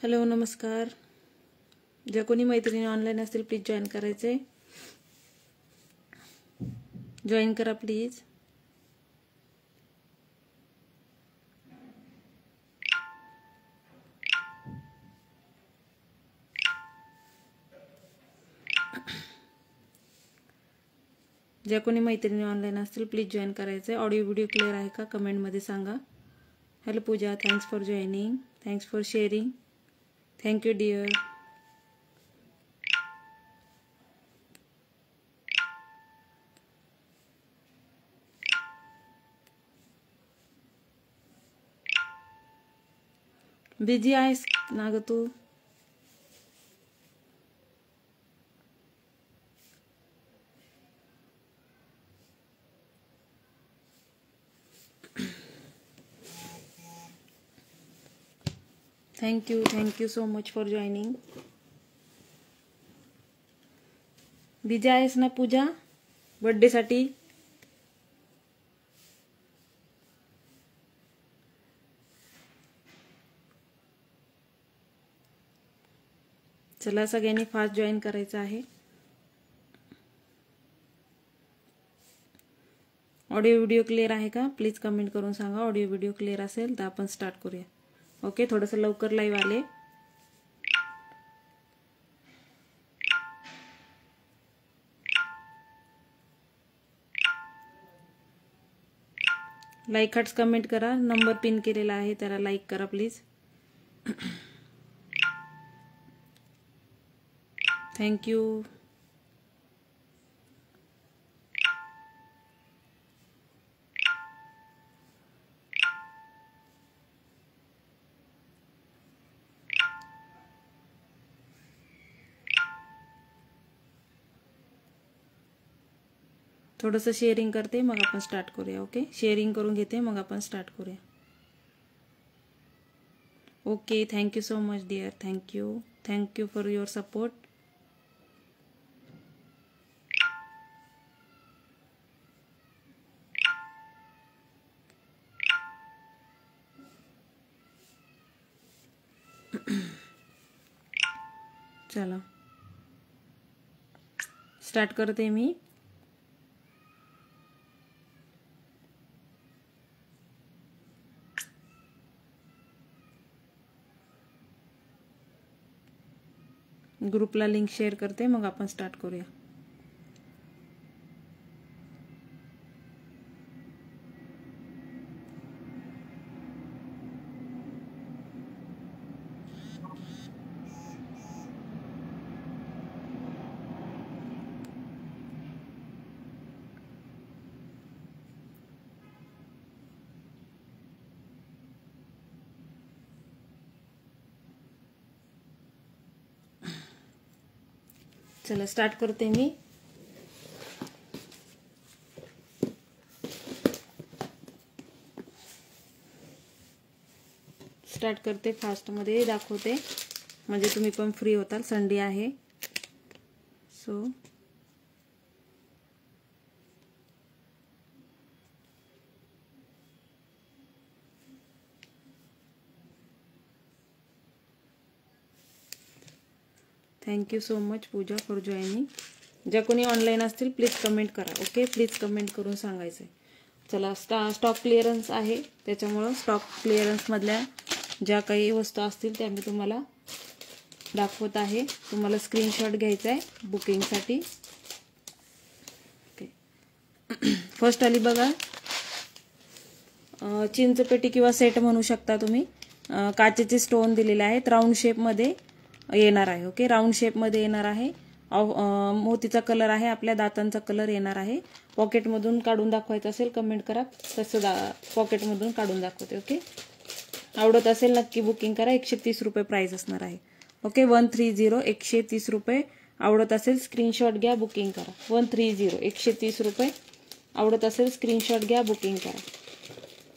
Hello नमस्कार. ज्या कोणी मैत्रिणी ऑनलाईन असतील प्लीज जॉईन करायचे. जॉईन करा प्लीज. ज्या कोणी मैत्रिणी ऑनलाईन असतील प्लीज जॉईन करायचे. ऑडिओ व्हिडिओ क्लिअर आहे का कमेंटमध्ये सांगा. Hello Pooja, thanks for joining, thanks for sharing. Thank you dear. Busy आहेस ना ग तू? Thank you so much for joining. Busy आहेस ना पूजा बर्थडेसाठी? चला सगळ्यांनी फास्ट जॉईन करायचं आहे. ऑडिओ व्हिडिओ क्लिअर आहे का प्लीज कमेंट करून सांगा. ऑडिओ व्हिडिओ क्लिअर असेल तर आपण स्टार्ट करूया. ओके, थोडंसं लवकर लाईव्ह आले. लाईक हार्ट्स कमेंट करा. नंबर पिन केलेला आहे त्याला लाईक करा प्लीज. थँक्यू. थोडंसं शेअरिंग करते मग आपण स्टार्ट करूया. ओके, शेअरिंग करून घेते मग आपण स्टार्ट करूया. Okay, thank you so much dear. Thank you for your support. चला स्टार्ट करते मी. ग्रुपला लिंक शेअर करते मग आपण स्टार्ट करूया. चला स्टार्ट करते मी. स्टार्ट करते फास्टमध्ये दाखवते म्हणजे तुम्ही पण फ्री होताल. संडे आहे so thank you so much Pooja for joining. ज्या कोणी ऑनलाईन असतील प्लीज कमेंट करा. ओके, प्लीज कमेंट करून सांगायचं आहे. चला स्टॉक क्लिअरन्स आहे त्याच्यामुळं स्टॉक क्लिअरन्समधल्या ज्या काही वस्तू असतील त्या मी तुम्हाला दाखवत आहे. तुम्हाला स्क्रीनशॉट घ्यायचा आहे बुकिंगसाठी. ओके, फर्स्ट आली बघा चिंचपेटी किंवा सेट म्हणू शकता तुम्ही. काचेचे स्टोन दिलेले आहेत. राऊंड शेपमध्ये येणार आहे. ओके, राऊंड शेपमध्ये येणार आहे. मोतीचा कलर आहे. आपल्या दातांचा कलर येणार आहे. पॉकेटमधून काढून दाखवायचं असेल कमेंट करा. तसं पॉकेटमधून काढून दाखवते. ओके, आवडत असेल नक्की बुकिंग करा. 130 रुपये प्राइस असणार आहे. ओके, 130 130 रुपये. आवडत असेल स्क्रीनशॉट घ्या बुकिंग करा. 130 130 रुपये. आवडत असेल स्क्रीनशॉट घ्या बुकिंग करा.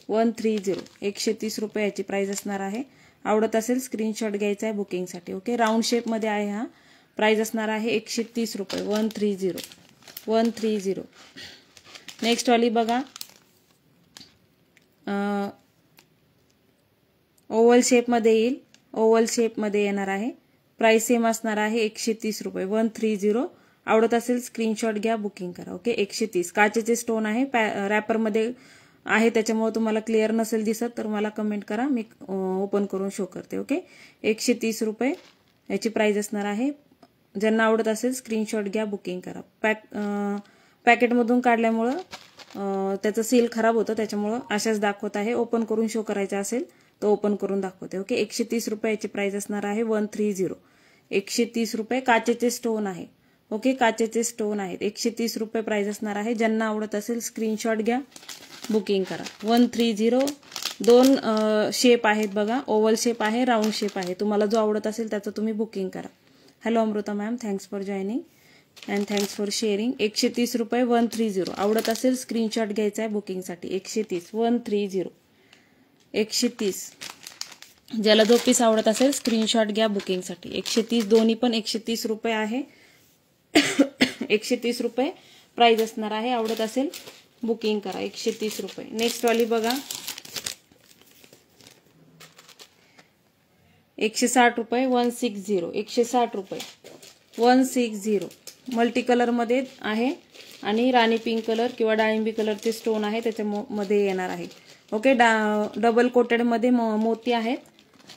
130 130 रुपये याची प्राइस असणार आहे. आवडत असेल स्क्रीनशॉट घ्यायचा आहे बुकिंगसाठी. ओके, राऊंड शेपमध्ये आहे. हा प्राइस असणार आहे 130 रुपये. 130. नेक्स्ट वाली बघा ओव्हल शेपमध्ये येईल. ओव्हल शेपमध्ये येणार आहे. प्राइस सेम असणार आहे 130 रुपये 130. आवडत असेल स्क्रीनशॉट घ्या, बुकिंग करा. ओके 130. काचेचे स्टोन आहे, रॅपरमध्ये आहे, त्याच्यामुळे तुम्हाला क्लिअर नसेल दिसत तर मला कमेंट करा, मी ओपन करून शो करते. ओके 130 रुपये याची प्राइस असणार आहे. ज्यांना आवडत असेल स्क्रीनशॉट घ्या, बुकिंग करा. पॅकेटमधून काढल्यामुळं त्याचं सील खराब होतं, त्याच्यामुळं अशाच दाखवत आहे. ओपन करून शो करायचा असेल तर ओपन करून दाखवते. ओके 130 रुपये याची प्राइस असणार आहे 130. 130 रुपये. काचेचे स्टोन आहे. ओके काचेचे स्टोन आहेत. 130 रुपये प्राइस असणार आहे. ज्यांना आवडत असेल स्क्रीनशॉट घ्या, बुकिंग करा. 130. 2 शेप आहेत बघा, ओव्हल शेप आहे, राऊंड शेप आहे. तुम्हाला जो आवडत असेल त्याचं तुम्ही बुकिंग करा. Hello Amruta ma'am, thanks for joining and thanks for sharing. 130 रुपये 130. आवडत असेल स्क्रीनशॉट घ्यायचा आहे बुकिंगसाठी. 130 130 130. ज्याला जो पीस आवडत असेल स्क्रीनशॉट घ्या बुकिंगसाठी. 130. दोन्ही पण 130 रुपये आहे. 130 रुपये प्राइस असणार आहे. आवडत असेल बुकिंग करा. 130 रुपये. नेक्स्ट वाली बघा 160 रुपये 160. 160 रुपये 160. मल्टी कलर मध्ये आहे आणि राणी पिंक कलर किंवा डाळिंबी कलरचे स्टोन आहे त्याच्यामध्ये येणार आहे. ओके डबल कोटेड मध्ये मोती आहेत.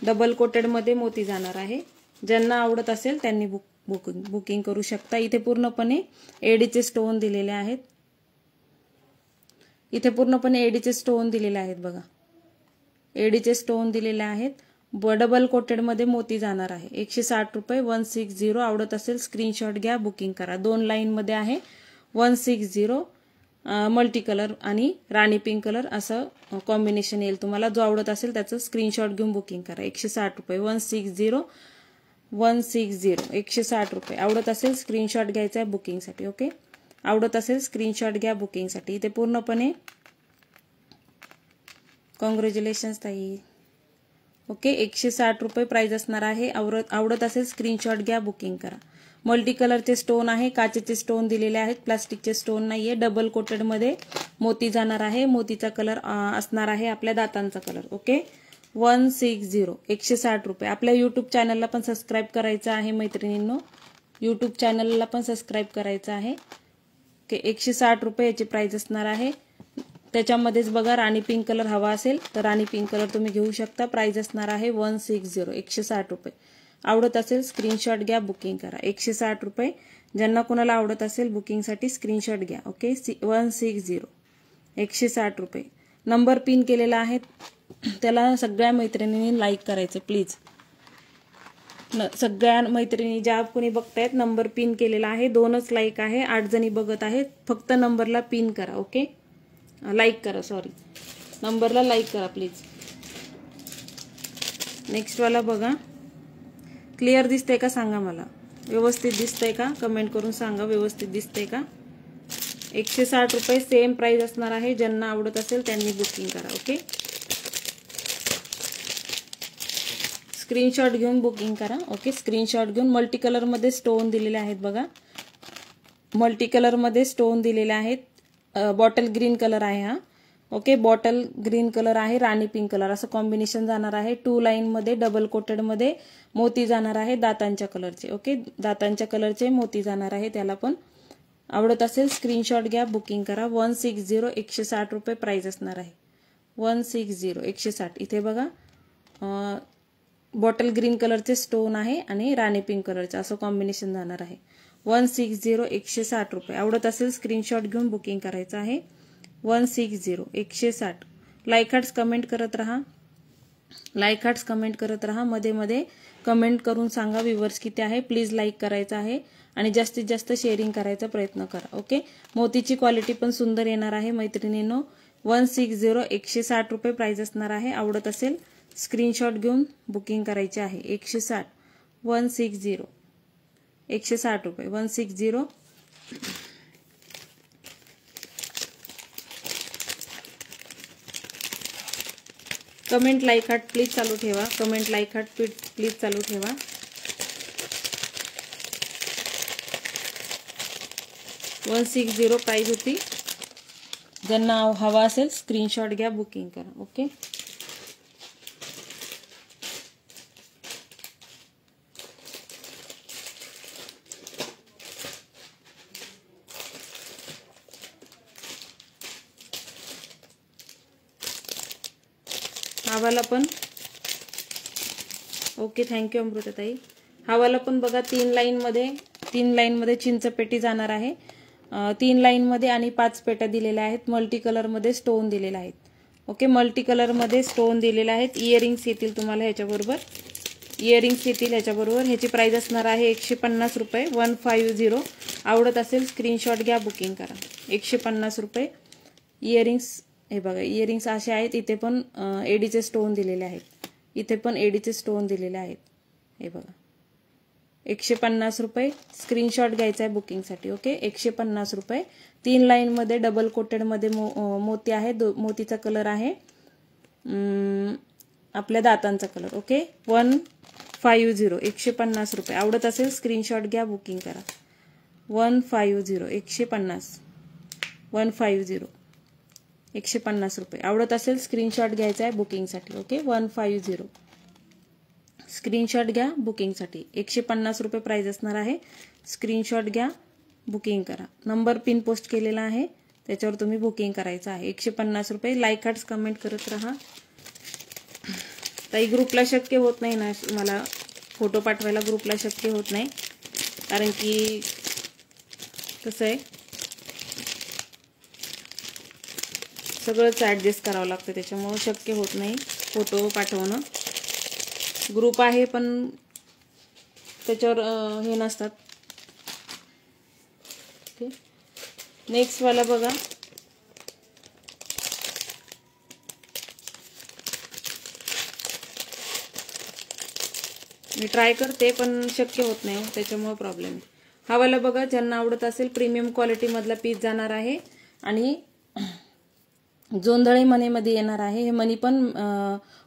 डबल कोटेड मध्ये मोती जाणार आहे. ज्यांना आवडत असेल त्यांनी बुकिंग करू शकता. इथे पूर्णपणे एडीचे स्टोन दिलेले आहेत. इथे पूर्णपणे एडीचे स्टोन दिलेले आहेत बघा. एडीचे स्टोन दिलेले आहेत. डबल कोटेड मध्ये मोती जाणार आहे. 160 रुपये 160. आवडत असेल स्क्रीनशॉट घ्या, बुकिंग करा. 2 लाईन मध्ये आहे. 160. मल्टी कलर आणि राणी पिंक कलर असं कॉम्बिनेशन येईल. तुम्हाला जो आवडत असेल त्याचं स्क्रीनशॉट घेऊन बुकिंग करा. 160 रुपये 160. 160. 160 रुपये. आवडत असेल स्क्रीनशॉट घ्यायचा आहे बुकिंगसाठी. ओके आवडत असेल स्क्रीनशॉट घ्या बुकिंगसाठी. इथे पूर्णपणे कॉंग्रॅच्युलेशन्स ताई. ओके 160 रुपये प्राइस असणार आहे. आवडत असेल स्क्रीनशॉट घ्या, बुकिंग करा. मल्टी कलरचे स्टोन आहे, काचेचे स्टोन दिलेले आहेत, प्लास्टिकचे स्टोन नाहीये. डबल कोटेड मध्ये मोती जाणार आहे. मोतीचा कलर असणार आहे आपल्या दातांचा कलर. ओके 160. 160 रुपये. आपल्या युट्यूब चॅनलला पण सबस्क्राईब करायचं आहे मैत्रिणींनो. युट्यूब चॅनलला पण सबस्क्राईब करायचं आहे. ओके 160 रुपये याची प्राइस असणार आहे. त्याच्यामध्येच बघा राणी पिंक कलर हवा असेल तर राणी पिंक कलर तुम्ही घेऊ शकता. प्राइस असणार आहे 160. 160 रुपये. आवडत असेल स्क्रीनशॉट घ्या, बुकिंग करा. 160 रुपये. ज्यांना कोणाला आवडत असेल बुकिंगसाठी स्क्रीनशॉट घ्या. ओके 160. 160 रुपये. नंबर पिन केलेला आहे त्याला सगळ्या मैत्रिणींनी लाईक करायचं प्लीज. सगळ्या मैत्रिणी ज्या कोणी बघतायत नंबर पिन केलेला आहे. 2च लाईक आहे. 8 जणी बघत आहेत. फक्त नंबरला पिन करा. ओके लाईक करा, सॉरी नंबरला लाईक करा प्लीज. नेक्स्ट वाला बघा. क्लिअर दिसतंय का सांगा मला. व्यवस्थित दिसतंय का कमेंट करून सांगा. व्यवस्थित दिसतंय का. 160 रुपये सेम प्राइस असणार आहे. ज्यांना आवडत असेल त्यांनी बुकिंग करा. ओके स्क्रीनशॉट घेऊन बुकिंग करा. ओके स्क्रीनशॉट घेऊन. मल्टी कलर मध्ये स्टोन दिलेले आहेत बघा. मल्टी कलर मध्ये स्टोन दिलेले आहेत. बॉटल ग्रीन कलर आहे हा. ओके बॉटल ग्रीन कलर आहे, राणी पिंक कलर असं कॉम्बिनेशन जाणार आहे. 2 लाईन मध्ये डबल कोटेड मध्ये मोती जाणार आहे दातांच्या कलरचे. ओके दातांच्या कलरचे मोती जाणार आहे. त्याला पण आवडत असेल स्क्रीनशॉट घ्या, बुकिंग करा. 160. 160 रुपये प्राइस असणार आहे. 160. 160. इथे बघा बॉटल ग्रीन कलरचे स्टोन आहे आणि राणी पिंक कलरचे असं कॉम्बिनेशन जाणार आहे. 160. 160 रुपये. आवडत असेल स्क्रीनशॉट घेऊन बुकिंग करायचं आहे. 160. 160. लाईक हार्ट्स कमेंट करत राहा. लाईक हार्ट्स कमेंट करत राहा. मध्ये मध्ये कमेंट करून सांगा व्ह्यूअर्स किती आहे. प्लीज लाईक करायचं आहे आणि जास्तीत जास्त शेअरिंग करायचा प्रयत्न करा. ओके मोतीची क्वालिटी पण सुंदर येणार आहे मैत्रिणींनो. 160. 160 रुपये प्राइस असणार आहे. आवडत असेल स्क्रीनशॉट घेऊन बुकिंग करायचे आहे. 160. 160. 160 रुपये. 160. कमेंट लाईक हार्ट प्लीज चालू ठेवा. कमेंट लाईक हार्ट प्लीज चालू ठेवा. $160 प्राइस होती. ज्यांना हवा असेल स्क्रीनशॉट घ्या, बुकिंग करा. ओके हा वाला पण ओके, थँक्यू अमृताताई. हा वाला पण बघा 3 लाईनमध्ये चिंचपेटी जाणार आहे. 3 लाईनमध्ये आणि 5 पेट्या दिलेल्या आहेत. मल्टी कलरमध्ये स्टोन दिलेले आहेत. ओके, मल्टी कलरमध्ये स्टोन दिलेले आहेत. इयरिंग्स येतील तुम्हाला ह्याच्याबरोबर. ह्याची प्राइस असणार आहे 150 रुपये. 150. आवडत असेल स्क्रीनशॉट घ्या, बुकिंग करा. 150 रुपये. इयरिंग्स हे बघा, इयरिंग्स असे आहेत. इथे पण एडीचे स्टोन दिलेले आहेत. इथे पण एडीचे स्टोन दिलेले आहेत. हे बघा, 150 रुपये. स्क्रीनशॉट घ्यायचा आहे बुकिंगसाठी. ओके, 150 रुपये. 3 लाईनमध्ये डबल कोटेडमध्ये मोती आहे. मोतीचा कलर आहे आपल्या दातांचा कलर. ओके, 150. 150 रुपये. आवडत असेल स्क्रीनशॉट घ्या, बुकिंग करा. 150. 150. 150. 150 रुपये. आवडत असेल स्क्रीनशॉट घ्यायचा आहे बुकिंगसाठी. ओके, 150. स्क्रीनशॉट घ्या बुकिंगसाठी. 150 रुपये प्राइस असणार आहे. स्क्रीनशॉट घ्या, बुकिंग करा. नंबर पिन पोस्ट केलेला आहे, त्याच्यावर तुम्ही बुकिंग करायचं आहे. 150 रुपये. लाईक हार्ट्स कमेंट करत राहा. ताई ग्रुपला शक्य होत नाही ना, मला फोटो पाठवायला ग्रुपला शक्य होत नाही, कारण की कसं आहे, सगळंच ॲडजस्ट करावं लागतं, त्याच्यामुळं शक्य होत नाही फोटो पाठवणं. ग्रुप आहे पण त्याच्यावर हे नसतात. ओके, नेक्स्ट वाला बघा. मी ट्राय करते पण शक्य होत नाही, त्याच्यामुळे प्रॉब्लेम आहे. हा वाला बघा, ज्यांना आवडत असेल प्रीमियम क्वालिटी मधला पीस जाणार आहे आणि जोंधळे मनीमध्ये येणार आहे. हे मनी पण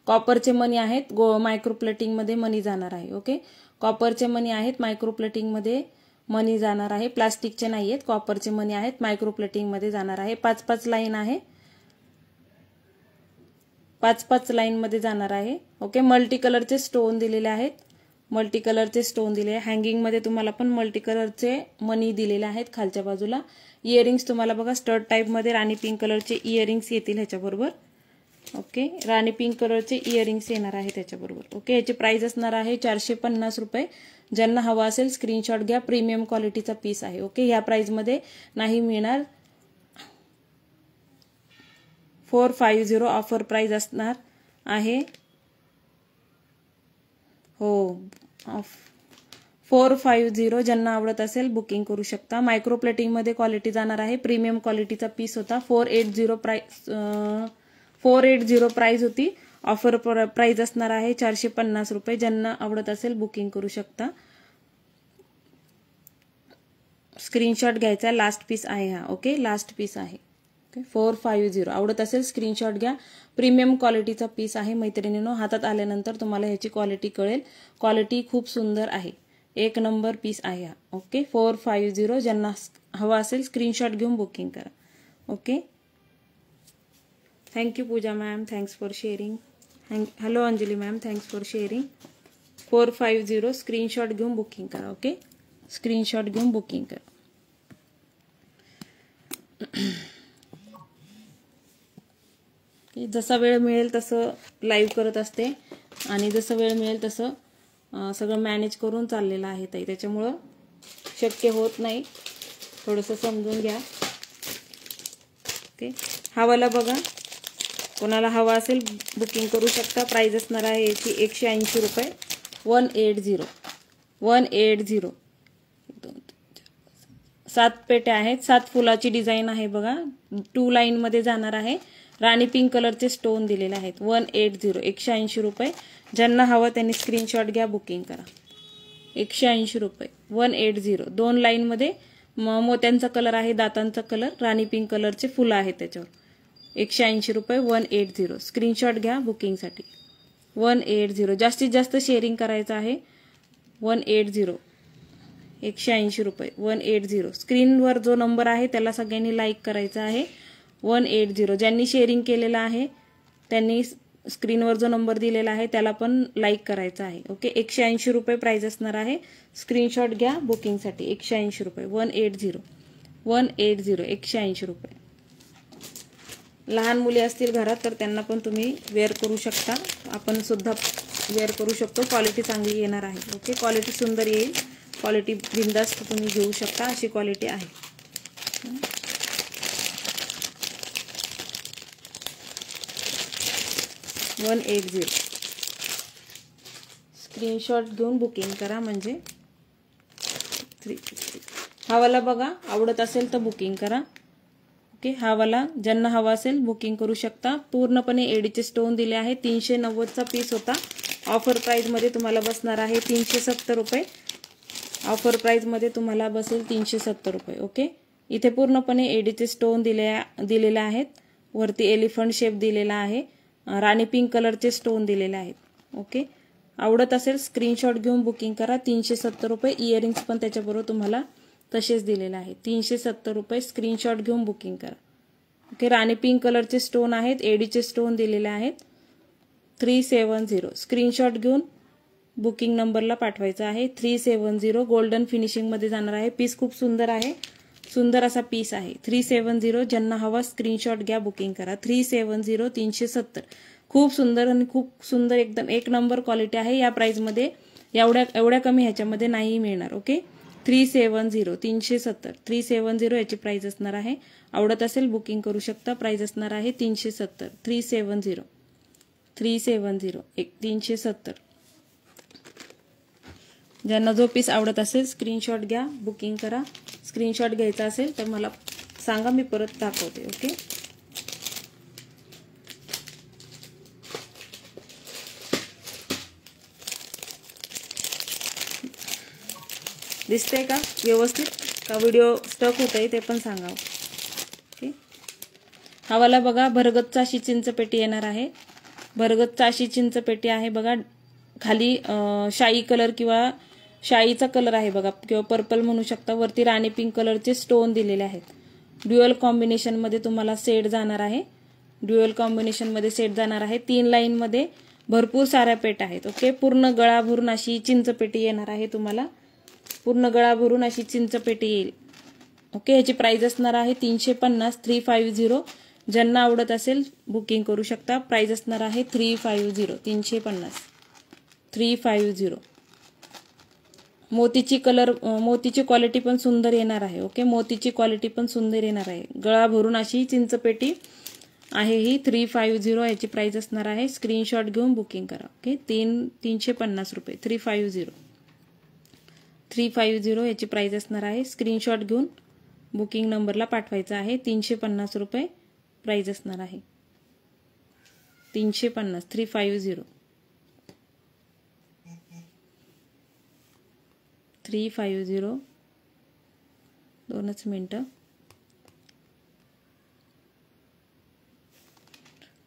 कॉपरचे मनी आहेत. मायक्रो प्लेटिंग मध्ये मनी जाणार आहे. ओके, कॉपरचे मनी आहेत, मायक्रो प्लेटिंग मध्ये मनी जाणार आहे. प्लास्टिकचे नाही आहेत, कॉपरचे मनी आहेत, मायक्रो प्लेटिंग मध्ये जाणार आहे. 5-5 लाईन आहे. 5-5 लाईन मध्ये जाणार आहे. ओके, मल्टी कलरचे स्टोन दिलेले आहेत. मल्टी कलरचे स्टोन दिले. हँगिंग मध्ये तुम्हाला पण मल्टी कलरचे मनी दिलेले आहेत खालच्या बाजूला. इयरिंग्स तुम्हाला बघा स्टड टाइप मध्ये राणी पिंक कलरचे इयरिंग्स येतील ह्याच्याबरोबर. ओके, राणी पिंक कलरचे इयरिंग्स येणार आहे त्याच्याबरोबर. ओके, याची प्राइस असणार आहे 450 रुपये. ज्यांना हवा असेल स्क्रीनशॉट घ्या. प्रीमियम क्वालिटीचा पीस आहे. ओके, ह्या प्राइस मध्ये नाही मिळणार. 450 ऑफर प्राइस असणार आहे. हो, 450. ज्यांना आवडत असेल बुकिंग करू शकता. मायक्रो प्लेटिंग मध्ये क्वालिटी जाणार आहे. प्रीमियम क्वालिटीचा पीस होता. 480 प्राइस होती. ऑफर प्राइस असणार आहे 450 रुपये. ज्यांना आवडत असेल बुकिंग करू शकता. स्क्रीनशॉट घ्यायचा. लास्ट पीस आहे हा. ओके, लास्ट पीस आहे. ओके, 450. आवडत असेल स्क्रीनशॉट घ्या. प्रीमियम क्वालिटीचा पीस आहे मैत्रिणींनो. हातात आल्यानंतर तुम्हाला ह्याची क्वालिटी कळेल. क्वालिटी खूप सुंदर आहे. 1 नंबर पीस आहे हा. ओके, 450. ज्यांना हवा असेल स्क्रीनशॉट घेऊन बुकिंग करा. Okay, thank you Pooja ma'am, thanks for sharing. Hello Anjali ma'am, thanks for sharing. 450. Screenshot घेऊन बुकिंग करा. ओके, स्क्रीनशॉट घेऊन बुकिंग करा. जसा वेळ मिळेल तसं लाईव्ह करत असते आणि जसं वेळ मिळेल तसं सगळं मॅनेज करून चाललेलं आहे ताई, त्याच्यामुळं शक्य होत नाही. थोडंसं समजून घ्या. ओके, हा वाला बघा, कोणाला हवा असेल बुकिंग करू शकता. प्राइस असणार आहे याची 180 रुपये. 180. 180. 7 पेट्या आहेत. 7 फुलाची डिझाईन आहे बघा. 2 लाईन मध्ये जाणार आहे. राणी पिंक कलरचे स्टोन दिलेले आहेत. 180. 180 रुपये. ज्यांना हवं त्यांनी स्क्रीनशॉट घ्या, बुकिंग करा. 180 रुपये. 180. 2 लाईन मध्ये मोत्यांचा कलर आहे, दातांचा कलर, राणी पिंक कलरचे फुलं आहेत त्याच्यावर. 180 रुपये. 180. स्क्रीनशॉट घ्या बुकिंगसाठी. 180. जास्तीत जास्त शेअरिंग करायचं आहे. 180. 180 रुपये. 180. स्क्रीनवर जो नंबर आहे त्याला सगळ्यांनी लाईक करायचा आहे. 180. ज्यांनी शेअरिंग केलेलं आहे त्यांनी स्क्रीनवर जो नंबर दिलेला आहे त्याला पण लाईक करायचा आहे. ओके, 180 रुपये प्राइस असणार आहे. स्क्रीनशॉट घ्या बुकिंगसाठी. 180 रुपये. 180. 180. 180 रुपये. लहान मुली असतील घरात तर त्यांना पण तुम्ही वेअर करू शकता, आपण सुद्धा वेअर करू शकतो. क्वालिटी चांगली येणार आहे. ओके, क्वालिटी सुंदर येईल. क्वालिटी बिंदास्त तुम्ही घेऊ शकता अशी क्वालिटी आहे. 180. स्क्रीनशॉट घेऊन बुकिंग करा म्हणजे 350. हा वाला बघा, आवडत असेल तर बुकिंग करा. ओके, हा वाला ज्यांना हवा असेल बुकिंग करू शकता. पूर्णपणे एडीचे स्टोन दिले आहे. 390चा पीस होता. ऑफर प्राइसमध्ये तुम्हाला बसणार आहे 370 रुपये. ऑफर प्राइसमध्ये तुम्हाला बसेल 370 रुपये. ओके, इथे पूर्णपणे एडीचे स्टोन दिलेले आहेत. वरती एलिफंट शेप दिलेला आहे. राणी पिंक कलरचे स्टोन दिलेले आहेत. ओके, आवडत असेल स्क्रीनशॉट घेऊन बुकिंग करा. 370 रुपये. इयरिंग्स पण त्याच्याबरोबर तुम्हाला तसेच दिलेले आहे. 370 रुपये. स्क्रीनशॉट घेऊन बुकिंग करा. ओके, राणी पिंक कलरचे स्टोन आहेत. एडीचे स्टोन दिलेले आहेत. 370. स्क्रीनशॉट घेऊन बुकिंग नंबरला पाठवायचा आहे. 370. गोल्डन फिनिशिंगमध्ये जाणार आहे. पीस खूप सुंदर आहे. सुंदर असा पीस आहे. 370. ज्यांना हवा स्क्रीनशॉट घ्या, बुकिंग करा. 370. 370. खूप सुंदर आणि खूप सुंदर, एकदम एक नंबर क्वालिटी आहे. या प्राइसमध्ये एवढ्या कमी ह्याच्यामध्ये नाही मिळणार. ओके, 370. 370. 370 याची प्राइस असणार आहे. आवडत असेल बुकिंग करू शकता. प्राइस असणार आहे 370. 370. 370. 370. ज्यांना जो पीस आवडत असेल स्क्रीनशॉट घ्या, बुकिंग करा. स्क्रीनशॉट घ्यायचा असेल तर मला सांगा, मी परत दाखवते. ओके, दिसतंय का व्यवस्थित, का व्हिडिओ स्टक होत आहे ते पण सांगा. ओके, हा वाला बघा, भरगतचा अशी चिंचपेटी येणार आहे. भरगतचा अशी चिंचपेटी आहे बघा. खाली शाई कलर किंवा शाईचा कलर आहे बघा, किंवा पर्पल म्हणू शकता. वरती राणी पिंक कलरचे स्टोन दिलेले आहेत. ड्युअल कॉम्बिनेशनमध्ये तुम्हाला सेट जाणार आहे. ड्युअल कॉम्बिनेशनमध्ये सेट जाणार आहे. 3 लाईनमध्ये भरपूर साऱ्या पेट आहेत. ओके, पूर्ण गळा भरून अशी चिंचपेटी येणार आहे तुम्हाला. पूर्ण गळा भरून अशी चिंचपेटी येईल. ओके, याची प्राइस असणार आहे 350. 350. ज्यांना आवडत असेल बुकिंग करू शकता. प्राइस असणार आहे 350. 350. 350. मोतीची क्वालिटी पण सुंदर येणार आहे. ओके, मोतीची क्वालिटी पण सुंदर येणार आहे. गळा भरून अशी चिंचपेटी आहे ही. 350 याची प्राइस असणार आहे. स्क्रीनशॉट घेऊन बुकिंग करा. ओके, 350 रुपये. 350. 350 याची प्राइस असणार आहे. स्क्रीनशॉट घेऊन बुकिंग नंबरला पाठवायचा आहे. 350 रुपये प्राइस असणार आहे. 350. 350. 350. 2च मिनिटं.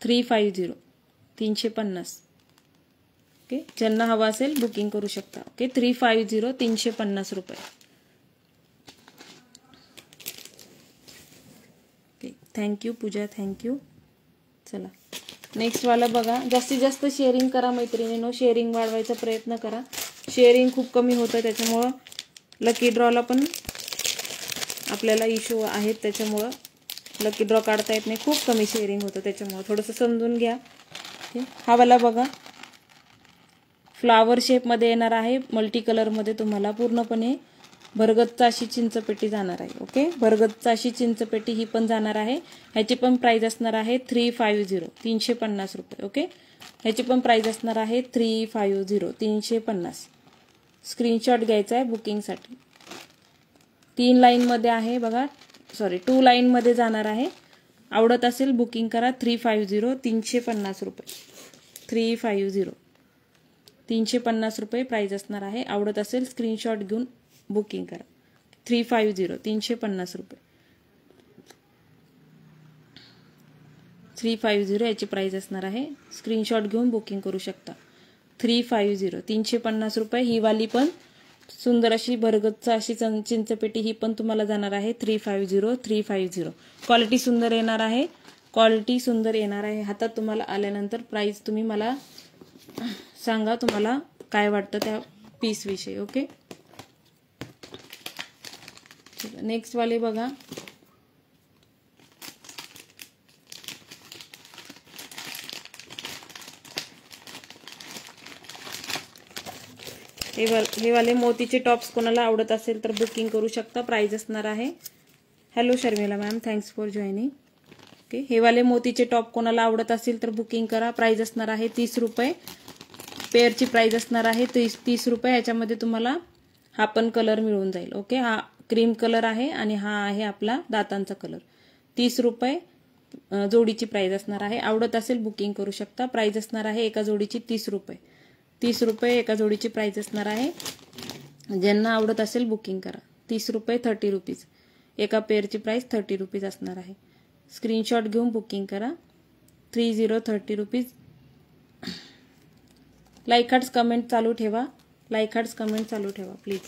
350. 350. ओके, ज्यांना हवा असेल बुकिंग करू शकता. ओके, 350. 350 रुपये. ओके, थँक्यू पूजा, थँक्यू. चला नेक्स्ट वाला बघा. जास्तीत जास्त शेअरिंग करा मैत्रिणींनो. शेअरिंग वाढवायचा प्रयत्न करा. शेअरिंग खूप कमी होतं, त्याच्यामुळं लकी ड्रॉला पण आपल्याला इश्यू आहेत. त्याच्यामुळं लकी ड्रॉ काढता येत नाही. खूप कमी शेअरिंग होतं, त्याच्यामुळं थोडंसं समजून घ्या. हा वाला बघा, फ्लावर शेपमध्ये येणार आहे. मल्टी कलरमध्ये तुम्हाला पूर्णपणे भरगतचा अशी चिंचपेटी जाणार आहे. ओके, भरगतचा अशी चिंचपेटी ही पण जाणार आहे. ह्याची पण प्राइस असणार आहे 350. 350 रुपये. ओके, ह्याची पण प्राइस असणार आहे 350. 350. स्क्रीनशॉट घ्यायचा आहे बुकिंगसाठी. 3 लाईनमध्ये आहे बघा, सॉरी 2 लाईनमध्ये जाणार आहे. आवडत असेल बुकिंग करा. 350. 350 रुपये. 350. 350 रुपये प्राइस असणार आहे. आवडत असेल स्क्रीनशॉट घेऊन बुकिंग करा. 350. 350 रुपये. 350 याची प्राइस असणार आहे. स्क्रीनशॉट घेऊन बुकिंग करू शकता. 350. 350 रुपये. ही वाली पण सुंदर अशी भरगतचा अशी चिंचपेटी ही पण तुम्हाला जाणार आहे 350. 350. क्वालिटी सुंदर येणार आहे. क्वालिटी सुंदर येणार आहे. हातात तुम्हाला आल्यानंतर प्राइस तुम्ही मला सांगा, तुम्हाला काय वाटतं त्या पीस विषयी. ओके, नेक्स्ट वाले बघा. हे वाले मोतीचे टॉप्स कोणाला आवडत असेल तर बुकिंग करू शकता. प्राइस असणार आहे. Hello Sharmila ma'am, thanks for joining. Okay, हे वाले मोतीचे टॉप कोणाला आवडत असेल तर बुकिंग करा. प्राइस असणार आहे 30 रुपये. पेअरची प्राइस असणार आहे 30 रुपये. याच्यामध्ये तुम्हाला हा पण कलर मिळून जाईल. ओके, हा क्रीम कलर आहे आणि हा आहे आपला दातांचा कलर. 30 रुपये जोडीची प्राइस असणार आहे. आवडत असेल बुकिंग करू शकता. प्राइस असणार आहे एका जोडीची 30 रुपये. 30 रुपये एका जोडीची प्राइस असणार आहे. ज्यांना आवडत असेल बुकिंग करा. 30 रुपये 30 रुपीज. एका पेअरची प्राइस 30 रुपीज असणार आहे. स्क्रीनशॉट घेऊन बुकिंग करा. 30 रुपीज. लाईक हार्ट्स कमेंट चालू ठेवा. लाईक हार्ट्स कमेंट चालू ठेवा please.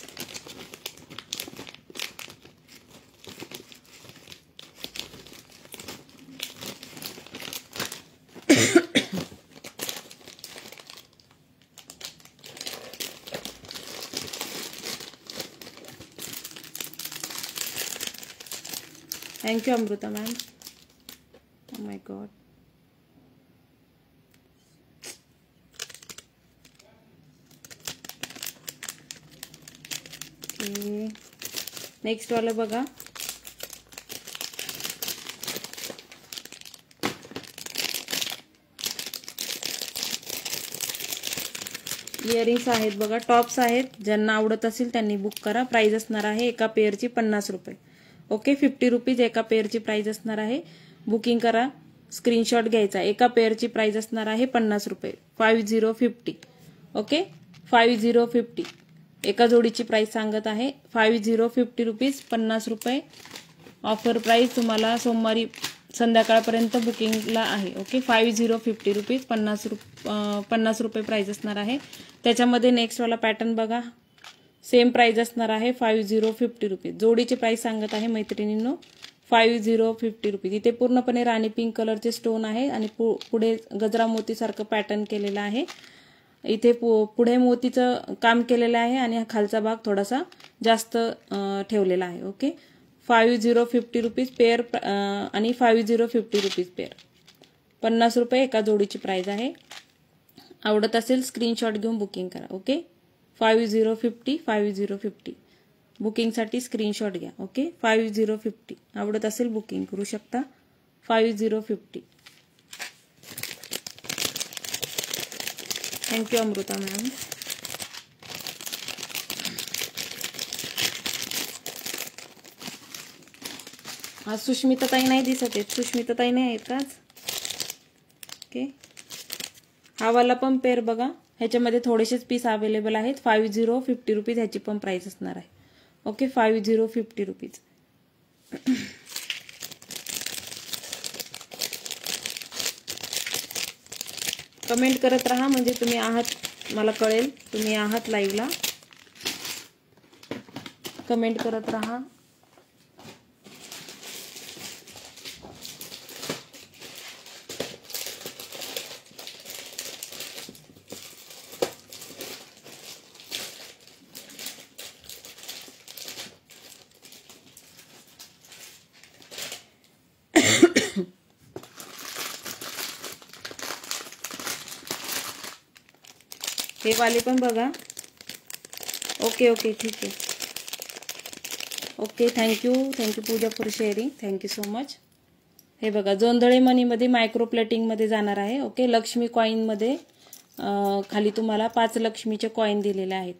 Thank you Amruta ma'am. Oh my God. Okay, next वाला बघा. इयरिंग्स आहेत बघा, टॉप्स आहेत. ज्यांना आवडत असेल त्यांनी बुक करा. प्राइस असणार आहे एका पेअरची 50 रुपये. ओके, 50 रुपीज एका पेअरची प्राइस असणार आहे. बुकिंग करा. स्क्रीनशॉट घ्यायचा. एका पेअरची प्राइस असणार आहे 50 रुपये. 5050. ओके, 5050. एका जोडीची प्राइस सांगत आहे 5050 रुपीज. 50 रुपये ऑफर प्राइस तुम्हाला सोमवारी संध्याकाळपर्यंत बुकिंगला आहे. Okay, 5050 rupees. 50 रुपये प्राइस असणार आहे. त्याच्यामध्ये नेक्स्ट वाला पॅटर्न बघा. सेम प्राइस असणार आहे 5050 रुपीज. जोडीची प्राइस सांगत आहे मैत्रिणींनो 5050 रुपीज. इथे पूर्णपणे राणी पिंक कलरचे स्टोन आहे आणि पुढे गजरा मोतीसारखं पॅटर्न केलेलं आहे. इथे पुढे मोतीचं काम केलेलं आहे आणि खालचा भाग थोडासा जास्त ठेवलेला आहे. ओके, 5050 रुपीज पेअर आणि 5050 रुपीज पेअर. 50 रुपये एका जोडीची प्राइस आहे. आवडत असेल स्क्रीनशॉट घेऊन बुकिंग करा. ओके, 5050. बुकिंगसाठी स्क्रीनशॉट घ्या. ओके, 5050. आवडत असेल बुकिंग करू शकता. 5050. Thank you Amruta ma'am. आज सुष्मिता ताई नाही दिसत आहेत. सुष्मिता ताई नाही आहेत का आज? ओके, हा वाला पण पेअर बघा. ह्याच्यामध्ये थोडेसेच पीस अवेलेबल आहेत. 5050 रुपीज ह्याची पण प्राइस असणार आहे. Okay, 5050 rupees. कमेंट करत राहा म्हणजे तुम्ही आहात, मला कळेल तुम्ही आहात लाईव्हला. कमेंट करत राहा. हे वाले पण बघा. ओके ओके ठीक आहे. Okay, thank you Pooja for sharing. Thank you so much. हे बघा, जोंधळे मनीमध्ये मायक्रो प्लेटिंगमध्ये जाणार आहे. ओके, लक्ष्मी कॉईनमध्ये खाली तुम्हाला 5 लक्ष्मीचे कॉईन दिलेले आहेत.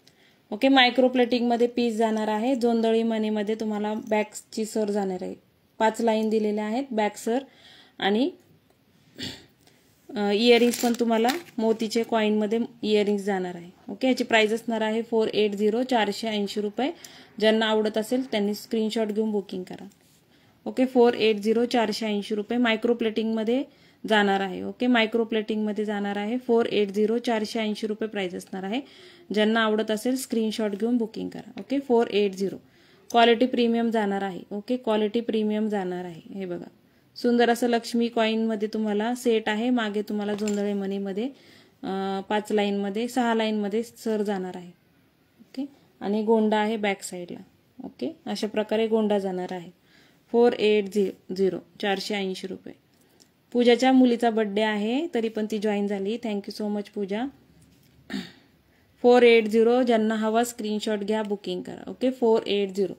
ओके, मायक्रो प्लेटिंगमध्ये पीस जाणार आहे. जोंधळे मनीमध्ये तुम्हाला बॅक्सची सर जाणार आहे. 5 लाईन दिलेल्या आहेत बॅक सर आणि इयरिंग्स पण तुम्हाला मोतीचे कॉईनमध्ये इयरिंग्स जाणार आहे. ओके, याची प्राइस असणार आहे 480 480 रुपये. ज्यांना आवडत असेल त्यांनी स्क्रीनशॉट घेऊन बुकिंग करा. ओके, 480 480 रुपये मायक्रो प्लेटिंगमध्ये जाणार आहे. ओके, मायक्रो प्लेटिंगमध्ये जाणार आहे. 480 480 रुपये प्राइस असणार आहे. ज्यांना आवडत असेल स्क्रीनशॉट घेऊन बुकिंग करा. ओके, 480. क्वालिटी प्रीमियम जाणार आहे. ओके, क्वालिटी प्रीमियम जाणार आहे. हे बघा, सुंदर असं लक्ष्मी कॉईनमध्ये तुम्हाला सेट आहे. मागे तुम्हाला जोंधळे मनीमध्ये 5 लाईनमध्ये 6 लाईनमध्ये सर जाणार आहे. ओके, आणि गोंडा आहे बॅक साईडला. ओके, अशा प्रकारे गोंडा जाणार आहे. 480 480 रुपये. पूजाच्या मुलीचा बर्थडे आहे तरी पण ती जॉईन झाली. थँक्यू सो मच पूजा. 480 ज्यांना हवा स्क्रीनशॉट घ्या, बुकिंग करा. ओके 480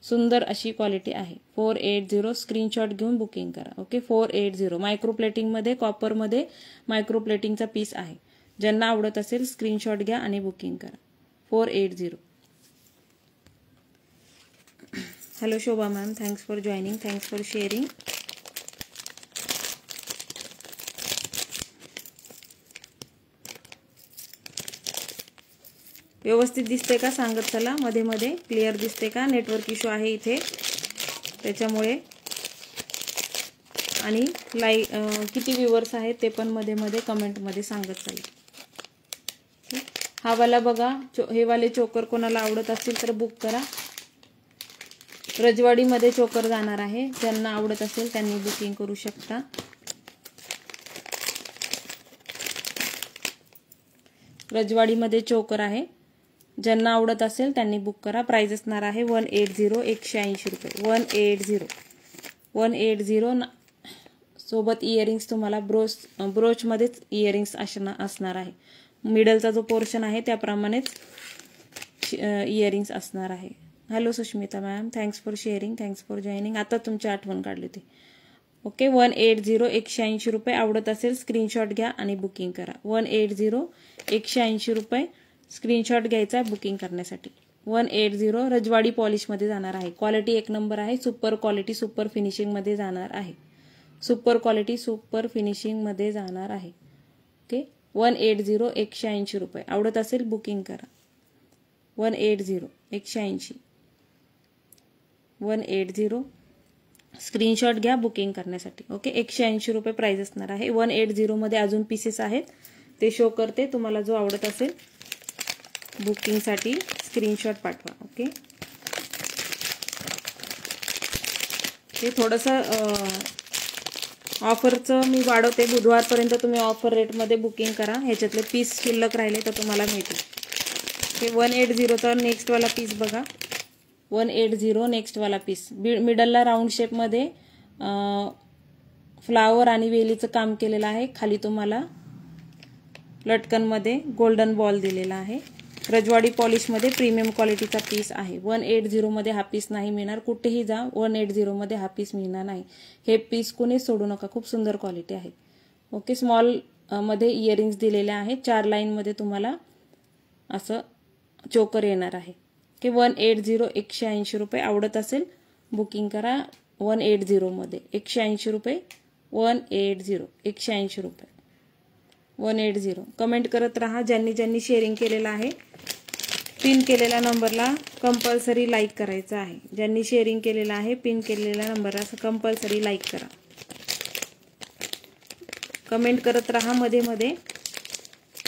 सुंदर अशी क्वालिटी आहे. 480 स्क्रीनशॉट घेऊन बुकिंग करा. ओके 480 मायक्रोप्लेटिंगमध्ये कॉपरमध्ये मायक्रोप्लेटिंगचा पीस आहे. ज्यांना आवडत असेल स्क्रीनशॉट घ्या आणि बुकिंग करा. 480. Hello Shobha ma'am, thanks for joining, thanks for sharing. व्यवस्थित दिसते का सांगत चला. मध्ये मध्ये क्लिअर दिसते का? नेटवर्क इश्यू आहे इथे त्याच्यामुळे. आणि किती व्ह्यूअर्स आहेत ते पण मध्ये मध्ये कमेंटमध्ये सांगत चालेल. हा वाला बघा, हे वाले चोकर कोणाला आवडत असतील तर बुक करा. रजवाडीमध्ये चोकर जाणार आहे. ज्यांना आवडत असेल त्यांनी बुकिंग करू शकता. रजवाडीमध्ये चोकर आहे. ज्यांना आवडत असेल त्यांनी बुक करा. प्राइस असणार आहे 180 180 रुपये. 180 सोबत इयरिंग्स तुम्हाला ब्रोचमध्येच इयरिंग्स असणार आहे. मिडलचा जो पोर्शन आहे त्याप्रमाणेच इयरिंग्स असणार आहे. Hello Sushmita ma'am, thanks for sharing, thanks for joining. आता तुमची आठवण काढली होती. ओके 180 180 रुपये. आवडत असेल स्क्रीनशॉट घ्या आणि बुकिंग करा. 180 180 रुपये स्क्रीनशॉट घ्यायचा आहे बुकिंग करण्यासाठी. 180 रजवाडी पॉलिशमध्ये जाणार आहे. क्वालिटी एक नंबर आहे. सुपर क्वालिटी सुपर फिनिशिंगमध्ये जाणार आहे. सुपर क्वालिटी सुपर फिनिशिंगमध्ये जाणार आहे. ओके 180 180 रुपये. आवडत असेल बुकिंग करा. 180 180 180 स्क्रीनशॉट घ्या बुकिंग करण्यासाठी. ओके 180 रुपये प्राइस असणार आहे. 180 मध्ये अजून पीसेस आहेत ते शो करते. तुम्हाला जो आवडत असेल बुकिंगसाठी स्क्रीनशॉट पाठवा. ओके ते थोडंसं ऑफरचं मी वाढवते. बुधवारपर्यंत तुम्ही ऑफर रेटमध्ये बुकिंग करा. ह्याच्यातले पीस शिल्लक राहिले तर तुम्हाला मिळतील. ते 180चा नेक्स्टवाला पीस बघा. 180 नेक्स्टवाला पीस मिडलला राऊंड शेपमध्ये फ्लावर आणि वेलीचं काम केलेलं आहे. खाली तुम्हाला लटकनमध्ये गोल्डन बॉल दिलेला आहे. रजवाडी पॉलिशमध्ये प्रीमियम क्वालिटीचा पीस आहे. 180 मध्ये हा पीस नाही मिळणार. कुठेही जा 180 मध्ये हा पीस मिळणार नाही. हे पीस कोणीच सोडू नका. खूप सुंदर क्वालिटी आहे. ओके स्मॉल मध्ये इयरिंग्स दिलेले आहेत. 4 लाईनमध्ये तुम्हाला असं चोकर येणार आहे. ओके 180 180 रुपये. आवडत असेल बुकिंग करा. 180 मध्ये 180 रुपये. 180 180 रुपये. 180 कमेंट करत राहा. ज्यांनी शेअरिंग केलेलं आहे पिन केलेल्या नंबरला कंपल्सरी लाईक करायचं आहे. ज्यांनी शेअरिंग केलेलं आहे पिन केलेल्या नंबरला कंपल्सरी लाईक करा. कमेंट करत राहा. मध्ये मध्ये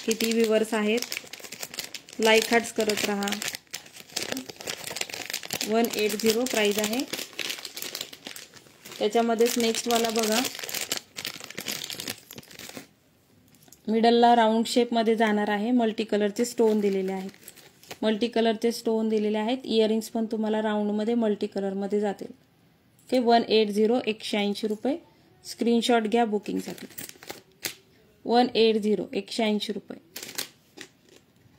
किती व्ह्यूअर्स आहेत लाईक हार्ट्स करत राहा. 180 प्राइस आहे. त्याच्यामध्येच नेक्स्ट वाला बघा. मिडलला राऊंड शेपमध्ये जाणार आहे. मल्टी कलरचे स्टोन दिलेले आहेत. मल्टी कलरचे स्टोन दिलेले आहेत. इयरिंग्स पण तुम्हाला राऊंडमध्ये मल्टी कलरमध्ये जातील. ओके 180 180 रुपये. स्क्रीनशॉट घ्या बुकिंगसाठी. 180 180 रुपये.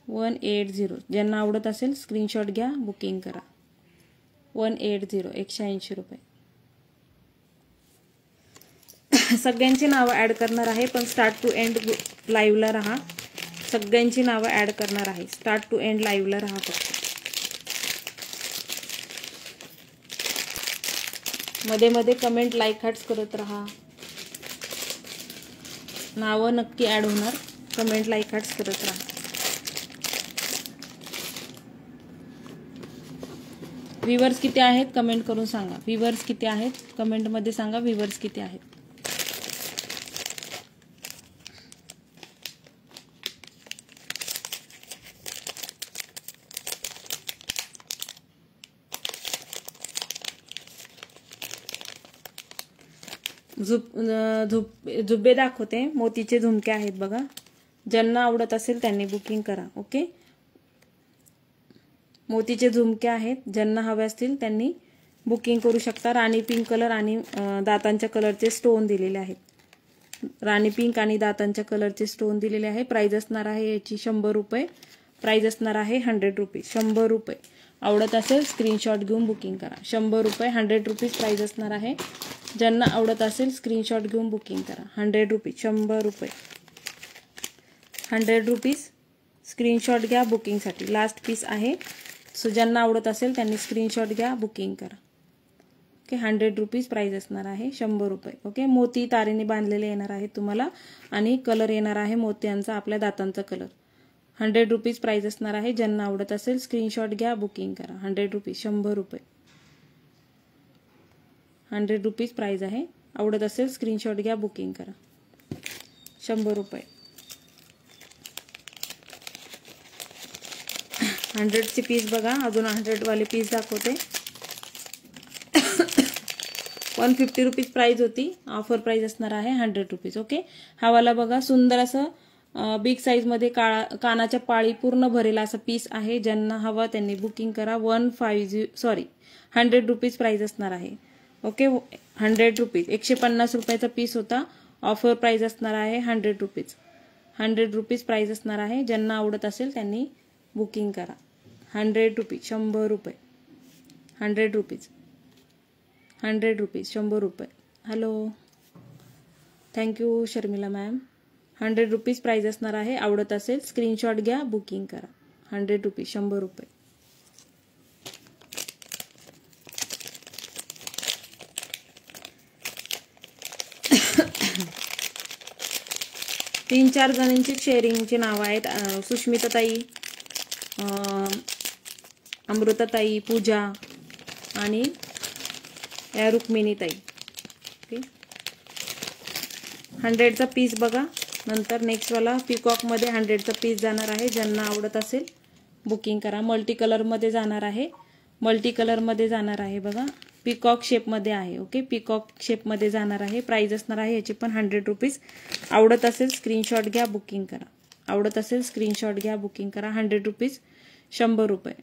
180 ज्यांना आवडत असेल स्क्रीनशॉट घ्या बुकिंग करा. 180 180 रुपये. सगळ्यांची नावं ॲड करणार आहे पण स्टार्ट टू एंड लाईव्हला राहा. सगळ्यांची नावं ॲड करणार आहे. स्टार्ट टू एंड लाईव्हला राहा फक्त. मध्ये मध्ये कमेंट लाईक हार्ट्स करत राहा. नावं नक्की ॲड होणार. कमेंट लाईक हार्ट्स करत राहा. व्ह्यूअर्स किती आहेत कमेंट करून सांगा. व्ह्यूअर्स किती आहेत कमेंटमध्ये सांगा. व्ह्यूअर्स किती आहेत. झुब्बे दाखवते. मोतीचे झुमके आहेत बघा. ज्यांना आवडत असेल त्यांनी बुकिंग करा. ओके मोतीचे झुमके आहेत. ज्यांना हवे असतील त्यांनी बुकिंग करू शकता. राणी पिंक कलर आणि दातांच्या कलरचे स्टोन दिलेले आहेत. राणी पिंक आणि दातांच्या कलरचे स्टोन दिलेले आहे. प्राइस असणार आहे याची 100 रुपये. प्राइस असणार आहे 100 रुपीज, 100 रुपये. आवडत असेल स्क्रीनशॉट घेऊन बुकिंग करा. 100 रुपये, 100 रुपीज प्राइस असणार आहे. ज्यांना आवडत असेल स्क्रीनशॉट घेऊन बुकिंग करा. 100 रुपीज, 100 रुपये, 100 रुपीज. स्क्रीनशॉट घ्या बुकिंगसाठी. लास्ट पीस आहे. सो ज्यांना आवडत असेल त्यांनी स्क्रीनशॉट घ्या, बुकिंग करा. ओके, 100 रुपीज प्राइस असणार आहे. 100 रुपये. ओके, मोती तारेने बांधलेले येणार आहे तुम्हाला आणि कलर येणार आहे मोत्यांचा, आपल्या दातांचा कलर. 100 रुपीज प्राइस असणार आहे. ज्यांना आवडत असेल स्क्रीनशॉट घ्या, बुकिंग करा. 100 रुपीज, 100 रुपये, 100 रुपीज प्राइस आहे. आवडत असेल स्क्रीनशॉट घ्या, बुकिंग करा. 100 रुपये. 100चे पीस बघा, अजून 100 वाले पीस दाखवते. 150 रुपीज प्राइस होती, ऑफर प्राइस असणार आहे 100 रुपीज. ओके, हा वाला बघा, सुंदर असं बिग साईज मध्ये कानाच्या पाळी पूर्ण भरेला असं पीस आहे. ज्यांना हवा त्यांनी बुकिंग करा. 100 रुपीज प्राइस असणार आहे. Okay, 100 rupees. 150 रुपयाचा पीस होता, ऑफर प्राइस असणार आहे 100 रुपीज. 100 रुपीज प्राइस असणार आहे. ज्यांना आवडत असेल त्यांनी बुकिंग करा. 100 रुपीज, 100 रुपये, 100 रुपीज, 100 रुपीज, 100 रुपये. Hello, thank you Sharmila ma'am. 100 rupees price असणार आहे. आवडत असेल स्क्रीनशॉट घ्या, बुकिंग करा. 100 रुपीज, 100 रुपये. तीन चार जणांची शेअरिंगची नाव आहेत. सुष्मिताताई, अमृताताई, पूजा आणि रुक्मिणीताई. ओके, 100चा पीस बघा. नंतर नेक्स्ट वाला पिकॉक मध्ये 100चा पीस जाणार आहे. ज्यांना आवडत असेल बुकिंग करा. मल्टी कलर मध्ये जाणार आहे, मल्टी कलर मध्ये जाणार आहे बघा. पिकॉक शेप मध्ये आहे. ओके, पिकॉक शेप मध्ये जाणार आहे. प्राइस असणार आहे याची पण 100 रुपीज. आवडत असेल स्क्रीनशॉट घ्या, बुकिंग करा. आवडत असेल स्क्रीनशॉट घ्या, बुकिंग करा. 100 रुपीज, 100 रुपये.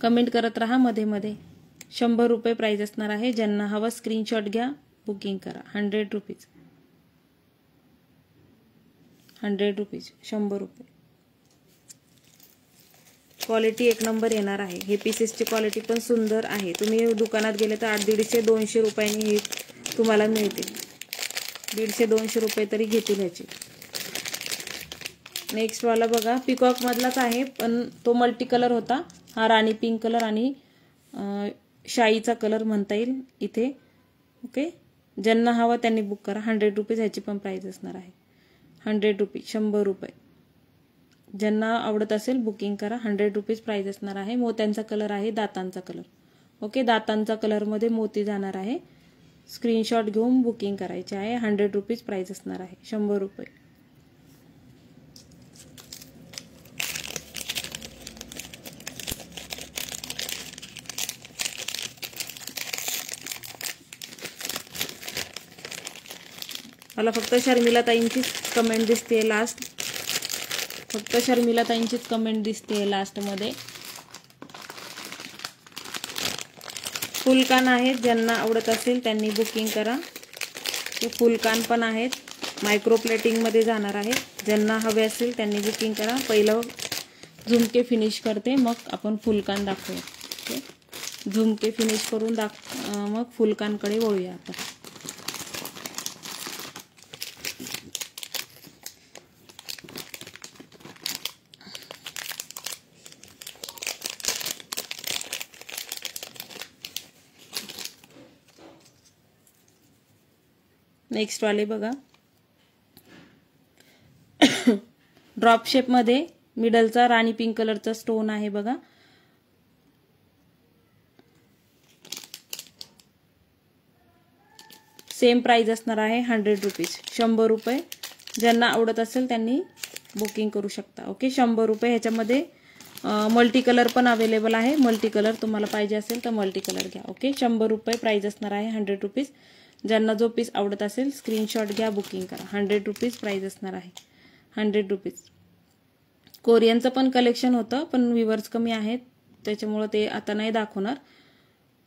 कमेंट करत राहा मध्ये मध्ये. 100 रुपये प्राइस असणार आहे. ज्यांना हवा स्क्रीनशॉट घ्या, बुकिंग करा. 100 रुपीज, 100 रुपीज, 100 रुपये. क्वालिटी एक नंबर येणार आहे. हे पीसेसची क्वालिटी पण सुंदर आहे. तुम्ही दुकानात गेले तर 150-200 रुपयांनी हे तुम्हाला मिळतील. 150-200 रुपये तरी घेतील ह्याचे. नेक्स्ट वाला बघा, पिकॉक मधलाच आहे पण तो मल्टी कलर होता. हा राणी पिंक कलर आणि शाईचा कलर म्हणता येईल इथे. ओके, ज्यांना हवा त्यांनी बुक करा. 100 रुपीज ह्याची पण प्राइस असणार आहे. 100 रुपीज, 100 रुपये. ज्यांना आवडत असेल बुकिंग करा. 100 रुपीज प्राइस असणार आहे. मोत्यांचा कलर आहे, दातांचा कलर. ओके, दातांचा कलर मध्ये मोती जाणार आहे. स्क्रीनशॉट घेऊन बुकिंग करायचे आहे. 100 रुपीज प्राइस असणार आहे. 100 रुपये. मला फक्त शर्मिला ताईंचीच कमेंट दिसते लास्ट. फक्त शर्मिला ताईंचीच कमेंट दिसते लास्ट मध्ये. फुल कान आहेत. ज्यांना आवडत असेल त्यांनी बुकिंग करा. ते फुल कान पण आहेत. मायक्रो प्लेटिंग मध्ये जाणार आहे. ज्यांना हवे असेल त्यांनी बुकिंग करा. पहिलं झुमके फिनिश करते, मग आपण फुल कान दाखवूया. ओके, झुमके फिनिश करून मग फुल कानकडे वळूया आता. नेक्स्ट वाले बघा, ड्रॉप शेप मध्ये मिडलचा राणी पिंक कलरचा स्टोन आहे बघा. सेम प्राइस असणार आहे 100 रुपीज, 100 रुपये. ज्यांना आवडत असेल त्यांनी बुकिंग करू शकता. ओके, 100 रुपये. ह्याच्यामध्ये मल्टी कलर पण अवेलेबल आहे. मल्टी कलर तुम्हाला पाहिजे असेल तर मल्टी कलर घ्या. ओके, 100 रुपये प्राइस असणार आहे. 100 रुपीज. ज्यांना जो पीस आवडत असेल स्क्रीनशॉट घ्या, बुकिंग करा. 100 रुपीज प्राइस असणार आहे. 100 रुपीज. कोरियनचं पण कलेक्शन होतं पण व्ह्यूअर्स कमी आहेत त्याच्यामुळे ते आता नाही दाखवणार.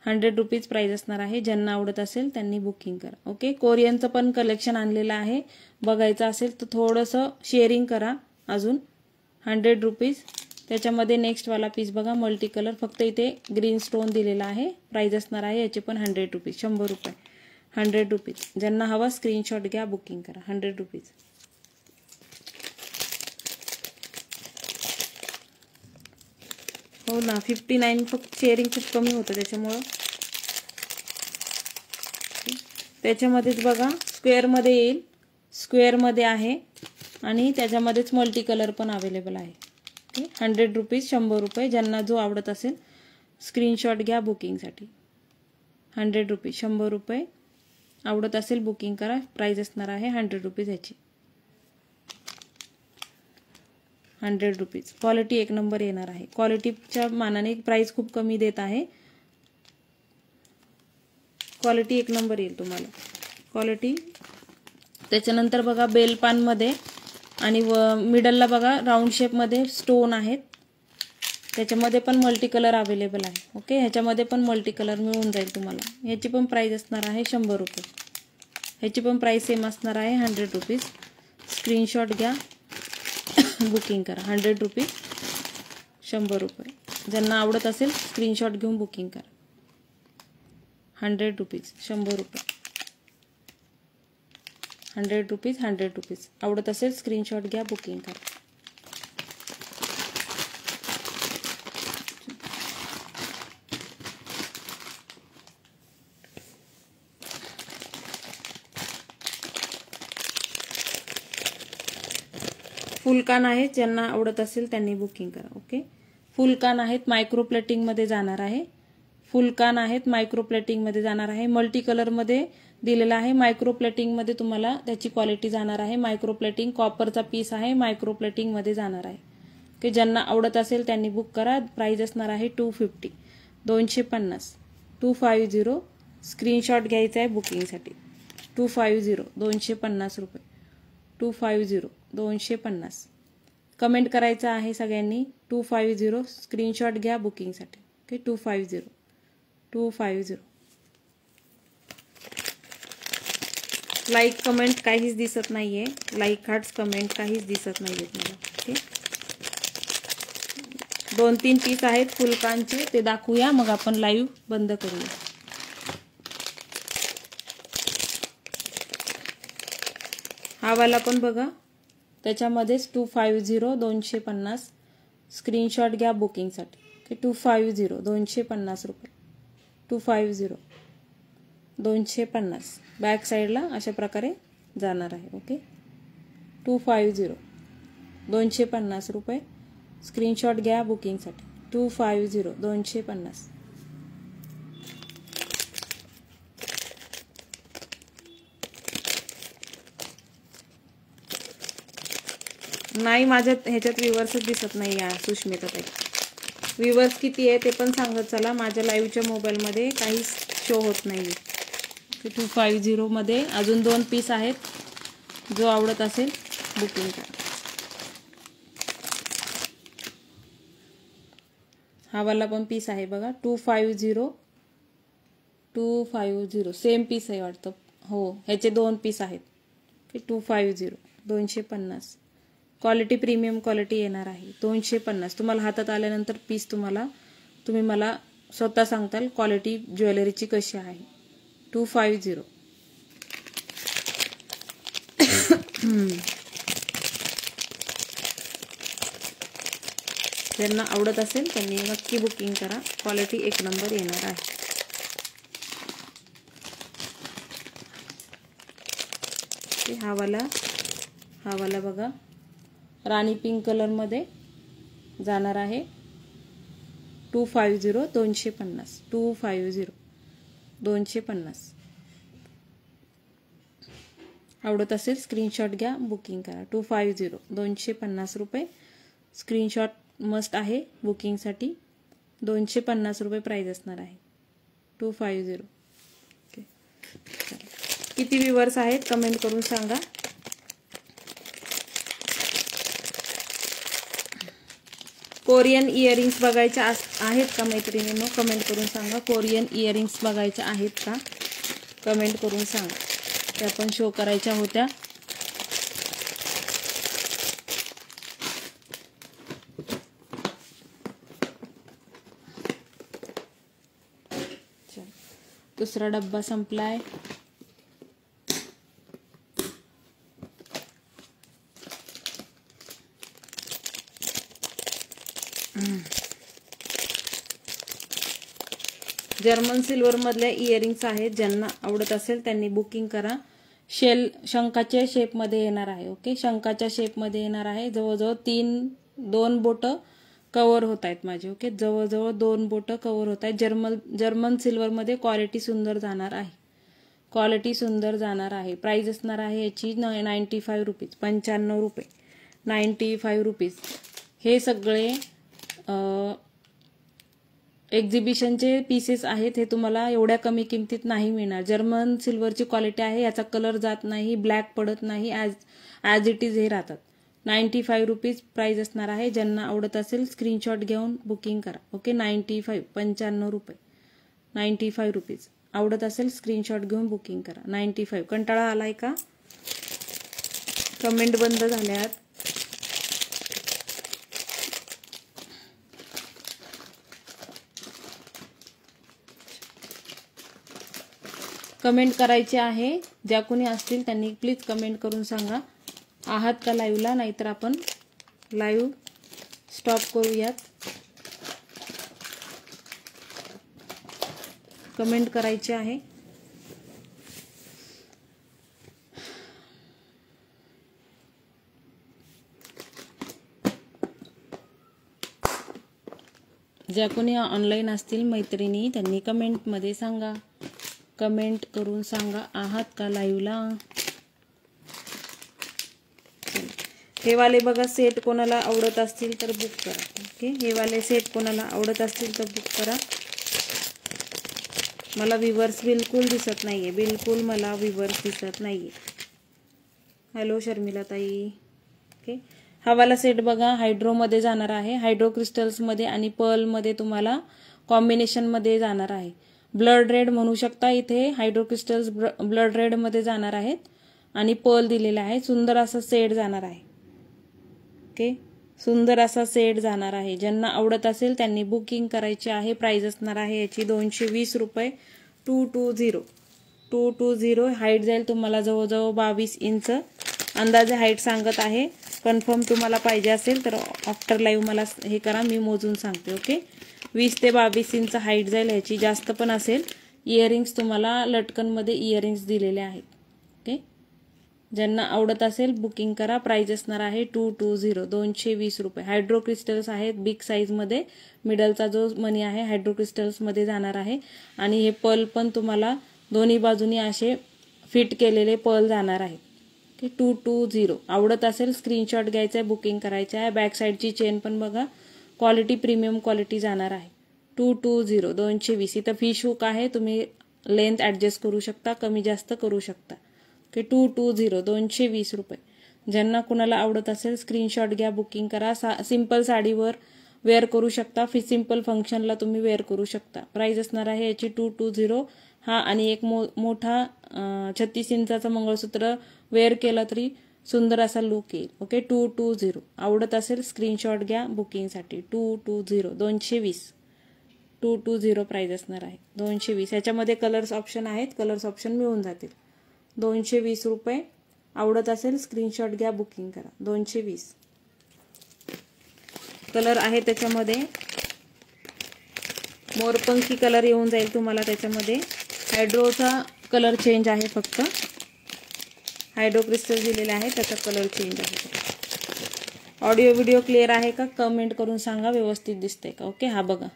100 रुपीज प्राइस असणार आहे. ज्यांना आवडत असेल त्यांनी बुकिंग करा. ओके, कोरियनचं पण कलेक्शन आणलेलं आहे. बघायचं असेल तर थोडंसं शेअरिंग करा अजून. 100 रुपीज. त्याच्यामध्ये नेक्स्टवाला पीस बघा मल्टी कलर, फक्त इथे ग्रीन स्टोन दिलेला आहे. प्राइस असणार आहे याची पण 100 रुपीज, 100 रुपये, 100 रुपीज. ज्यांना हवा स्क्रीनशॉट घ्या, बुकिंग करा. 100 रुपीज. हो ना, 59. फक्त शेअरिंग खूप कमी होतं त्याच्यामुळं. त्याच्यामध्येच बघा स्क्वेअरमध्ये येईल, स्क्वेअरमध्ये आहे आणि त्याच्यामध्येच मल्टी कलर पण अवेलेबल आहे. ओके, 100 रुपीज, 100 रुपये. ज्यांना जो आवडत असेल स्क्रीनशॉट घ्या बुकिंगसाठी. 100 रुपीज, 100 रुपये. आवडत असेल बुकिंग करा. प्राइस असणार आहे 100 रुपीज याची. 100 रुपीज. क्वालिटी एक नंबर येणार आहे. क्वालिटीच्या मानाने प्राइस खूप कमी देत आहे. क्वालिटी एक नंबर येईल तुम्हाला. क्वालिटी. त्याच्यानंतर बघा बेलपानमध्ये आणि मिडलला बघा राऊंड शेपमध्ये स्टोन आहेत. त्याच्यामध्ये पण मल्टी कलर अवेलेबल आहे. ओके, ह्याच्यामध्ये पण मल्टी कलर मिळून जाईल तुम्हाला. ह्याची पण प्राइस असणार आहे 100 रुपये. ह्याची पण प्राइस सेम असणार आहे 100 रुपीज. स्क्रीनशॉट घ्या, बुकिंग करा. 100 रुपीज, 100 रुपये. ज्यांना आवडत असेल स्क्रीनशॉट घेऊन बुकिंग करा. 100 रुपीज, 100 रुपये. 100 रुपीज, 100 रुपीज. आवडत असेल स्क्रीनशॉट घ्या, बुकिंग करा. फुलकान आहेत, ज्यांना आवडत असेल त्यांनी बुकिंग करा. ओके, फुलकान आहेत, मायक्रो प्लेटिंगमध्ये जाणार आहे. फुलकान आहेत, मायक्रो प्लेटिंगमध्ये जाणार आहे. मल्टी कलरमध्ये दिलेला आहे. मायक्रो प्लेटिंगमध्ये तुम्हाला त्याची क्वालिटी जाणार आहे. मायक्रो प्लेटिंग कॉपरचा पीस आहे, मायक्रो प्लेटिंगमध्ये जाणार आहे. की ज्यांना आवडत असेल त्यांनी बुक करा. प्राइस असणार आहे 250, 250, 250. स्क्रीनशॉट घ्यायचा आहे बुकिंगसाठी. 250, 250 रुपये. 250, 250. कमेंट करायचं आहे सगळ्यांनी 250. स्क्रीनशॉट घ्या बुकिंगसाठी. ओके, 250, 250. लाईक कमेंट काहीच दिसत नाहीये. लाईक हार्ट्स कमेंट काहीच दिसत नाहीये मला. ओके, 2-3 पीस आहेत फुलकांचे, ते दाखवूया मग आपण लाईव्ह बंद करूया. हा वाला पण बघा, त्याच्यामध्येच 250, 250. स्क्रीनशॉट घ्या बुकिंगसाठी. ओके, 250, 250 रुपये. 250, 250. बॅक साईडला अशा प्रकारे जाणार आहे. ओके, 250, 250 रुपये. स्क्रीनशॉट घ्या बुकिंगसाठी. 250, 250. नाही, माझ्या ह्याच्यात व्ह्यूवर्सच दिसत नाही आहे सुष्मिता ताई. व्ह्यूवर्स किती आहे ते पण सांगत चला. माझ्या लाईव्हच्या मोबाईलमध्ये काहीच शो होत नाही. 250 मध्ये अजून 2 पीस आहेत. जो आवडत असेल बुकिंग करा. हा वाला पण पीस आहे बघा, 250, 250. सेम पीस आहे वाटतं. हो, ह्याचे 2 पीस आहेत. 250, 250. क्वालिटी प्रीमियम क्वालिटी येणार आहे. 250. तुम्हाला हातात आल्यानंतर पीस तुम्ही मला स्वतः सांगताल क्वालिटी ज्वेलरीची कशी आहे. 250. ज्यांना आवडत असेल त्यांनी नक्की बुकिंग करा. क्वालिटी एक नंबर येणार आहे. हा वाला बघा, राणी पिंक कलरमध्ये जाणार आहे. 250, 250. 250, 250. आवडत असेल स्क्रीनशॉट घ्या, बुकिंग करा. 250, 250 रुपये. स्क्रीनशॉट मस्ट आहे बुकिंगसाठी. 250 रुपये प्राइस असणार आहे. 250. ओके, किती व्ह्यूवर्स आहेत कमेंट करून सांगा. कोरियन इयरिंग्स बघायच्या आहेत का मैत्रिणींनो? कमेंट करून सांगा. कोरियन इयरिंग्स बघायच्या आहेत का? कमेंट करून सांगा. त्या पण शो करायच्या होत्या. दुसरा डब्बा संपलाय. जर्मन सिल्वर मधल्या इयरिंग्स आहेत. ज्यांना आवडत असेल त्यांनी बुकिंग करा. शंखाच्या शेप मध्ये येणार आहे. ओके, शंखाच्या शेप मध्ये येणार आहे. जवळजवळ 2 बोट कव्हर होत आहेत माझे. ओके, जवळजवळ 2 बोट कव्हर होत आहेत. जर्मन सिल्वर मध्ये क्वालिटी सुंदर जाणार आहे. क्वालिटी सुंदर जाणार आहे. प्राइस असणार आहे याची 95 रुपीज, 95 रुपये, 95 रुपीज. हे सगळे एक्झिबिशनचे पीसेस आहेत. हे तुम्हाला एवढ्या कमी किमतीत नाही मिळणार. जर्मन सिल्वरची क्वालिटी आहे. याचा कलर जात नाही, ब्लॅक पडत नाही, ॲज इट इज हे राहतात. 95 रुपीज प्राइस असणार आहे. ज्यांना आवडत असेल स्क्रीनशॉट घेऊन बुकिंग करा. ओके, 95 रुपये, 95 रुपीज. आवडत असेल स्क्रीनशॉट घेऊन बुकिंग करा. 95. कंटाळा आलाय का? कमेंट बंद झाल्यात. कमेंट करायचे आहे. ज्या कोणी असतील त्यांनी प्लीज कमेंट करून सांगा आहात का लाईव्हला, नाहीतर आपण लाईव्ह स्टॉप करूयात. कमेंट करायचे आहे. ज्या कोणी ऑनलाईन असतील मैत्रिणी त्यांनी कमेंटमध्ये सांगा. कमेंट करून सांगा आहात का लाईव्हला. हे वाले बघा सेट कोणाला आवडत असतील तर बुक करा. ओके, हे वाले सेट कोणाला आवडत असतील तर बुक करा. मला व्ह्यूअर्स बिलकुल दिसत नाहीये, बिलकुल मला व्ह्यूअर्स दिसत नाहीये. हॅलो शर्मिला ताई. ओके, हा वाला सेट बघा हायड्रो मध्ये जाणार आहे. हायड्रो क्रिस्टल्स मध्ये आणि पर्ल मध्ये तुम्हाला कॉम्बिनेशन मध्ये जाणार आहे. ब्लड रेड म्हणू शकता. इथे हायड्रो क्रिस्टल्स ब्लड रेड मध्ये जाणार आहेत आणि पर्ल दिलेला आहे. सुंदर असा सेट जाणार आहे. ओके, सुंदर असा सेट जाणार आहे. ज्यांना आवडत असेल त्यांनी बुकिंग करायची आहे. प्राइस असणार आहे याची 220 रुपये. 220 हाईट जाईल तुम्हाला जवळजवळ 22 इंच अंदाजे हाईट सांगत आहे. कन्फर्म तुम्हाला पाहिजे असेल तर आफ्टर लाईव्ह मला हे करा, मी मोजून सांगते. ओके, 20 ते 22 इंच हाईट जाईल याची. जास्त पण असेल. इयरिंग्स तुम्हाला लटकनमध्ये इयरिंग्स दिलेले आहेत. ओके, ज्यांना आवडत असेल बुकिंग करा. प्राइस असणार आहे 220 रुपये. हायड्रो क्रिस्टल्स आहेत बिग साईज मध्ये. मिडलचा जो मनी आहे हायड्रो क्रिस्टल्स मध्ये जाणार आहे आणि हे पर्ल पण तुम्हाला दोन्ही बाजूनी असे फिट केलेले पर्ल जाणार आहेत. ओके, 220. आवडत असेल स्क्रीनशॉट घ्यायचा आहे, बुकिंग करायचं आहे. बॅक साईडची चेन पण बघा, क्वालिटी प्रीमियम क्वालिटी जाणार आहे. 220. इथं फिश हुक आहे, तुम्ही लेंथ ऍडजस्ट करू शकता, कमी जास्त करू शकता. ओके, 220 रुपये. ज्यांना कुणाला आवडत असेल स्क्रीनशॉट घ्या, बुकिंग करा. सिंपल साडीवर वेअर करू शकता. सिंपल फंक्शनला तुम्ही वेअर करू शकता. प्राइस असणार आहे याची 220. हा आणि एक मोठा 36 इंचाचा मंगळसूत्र वेअर केला तरी सुंदर असा लुक येईल. ओके, 220. आवडत असेल स्क्रीनशॉट घ्या बुकिंगसाठी. 220 प्राइस असणार आहे 220. याच्यामध्ये कलर्स ऑप्शन आहेत, कलर्स ऑप्शन मिळून जातील. 220 रुपये. आवडत असेल स्क्रीनशॉट घ्या, बुकिंग करा. 220 कलर आहे त्याच्यामध्ये. मोरपंखी कलर येऊन जाईल तुम्हाला त्याच्यामध्ये. हायड्रोचा कलर चेंज आहे फक्त. हायड्रो क्रिस्टल दिलेले आहे त्याचा कलर चेंज आहे. ऑडिओ व्हिडिओ क्लिअर आहे का कमेंट करून सांगा, व्यवस्थित दिसतंय का. ओके, हा बघा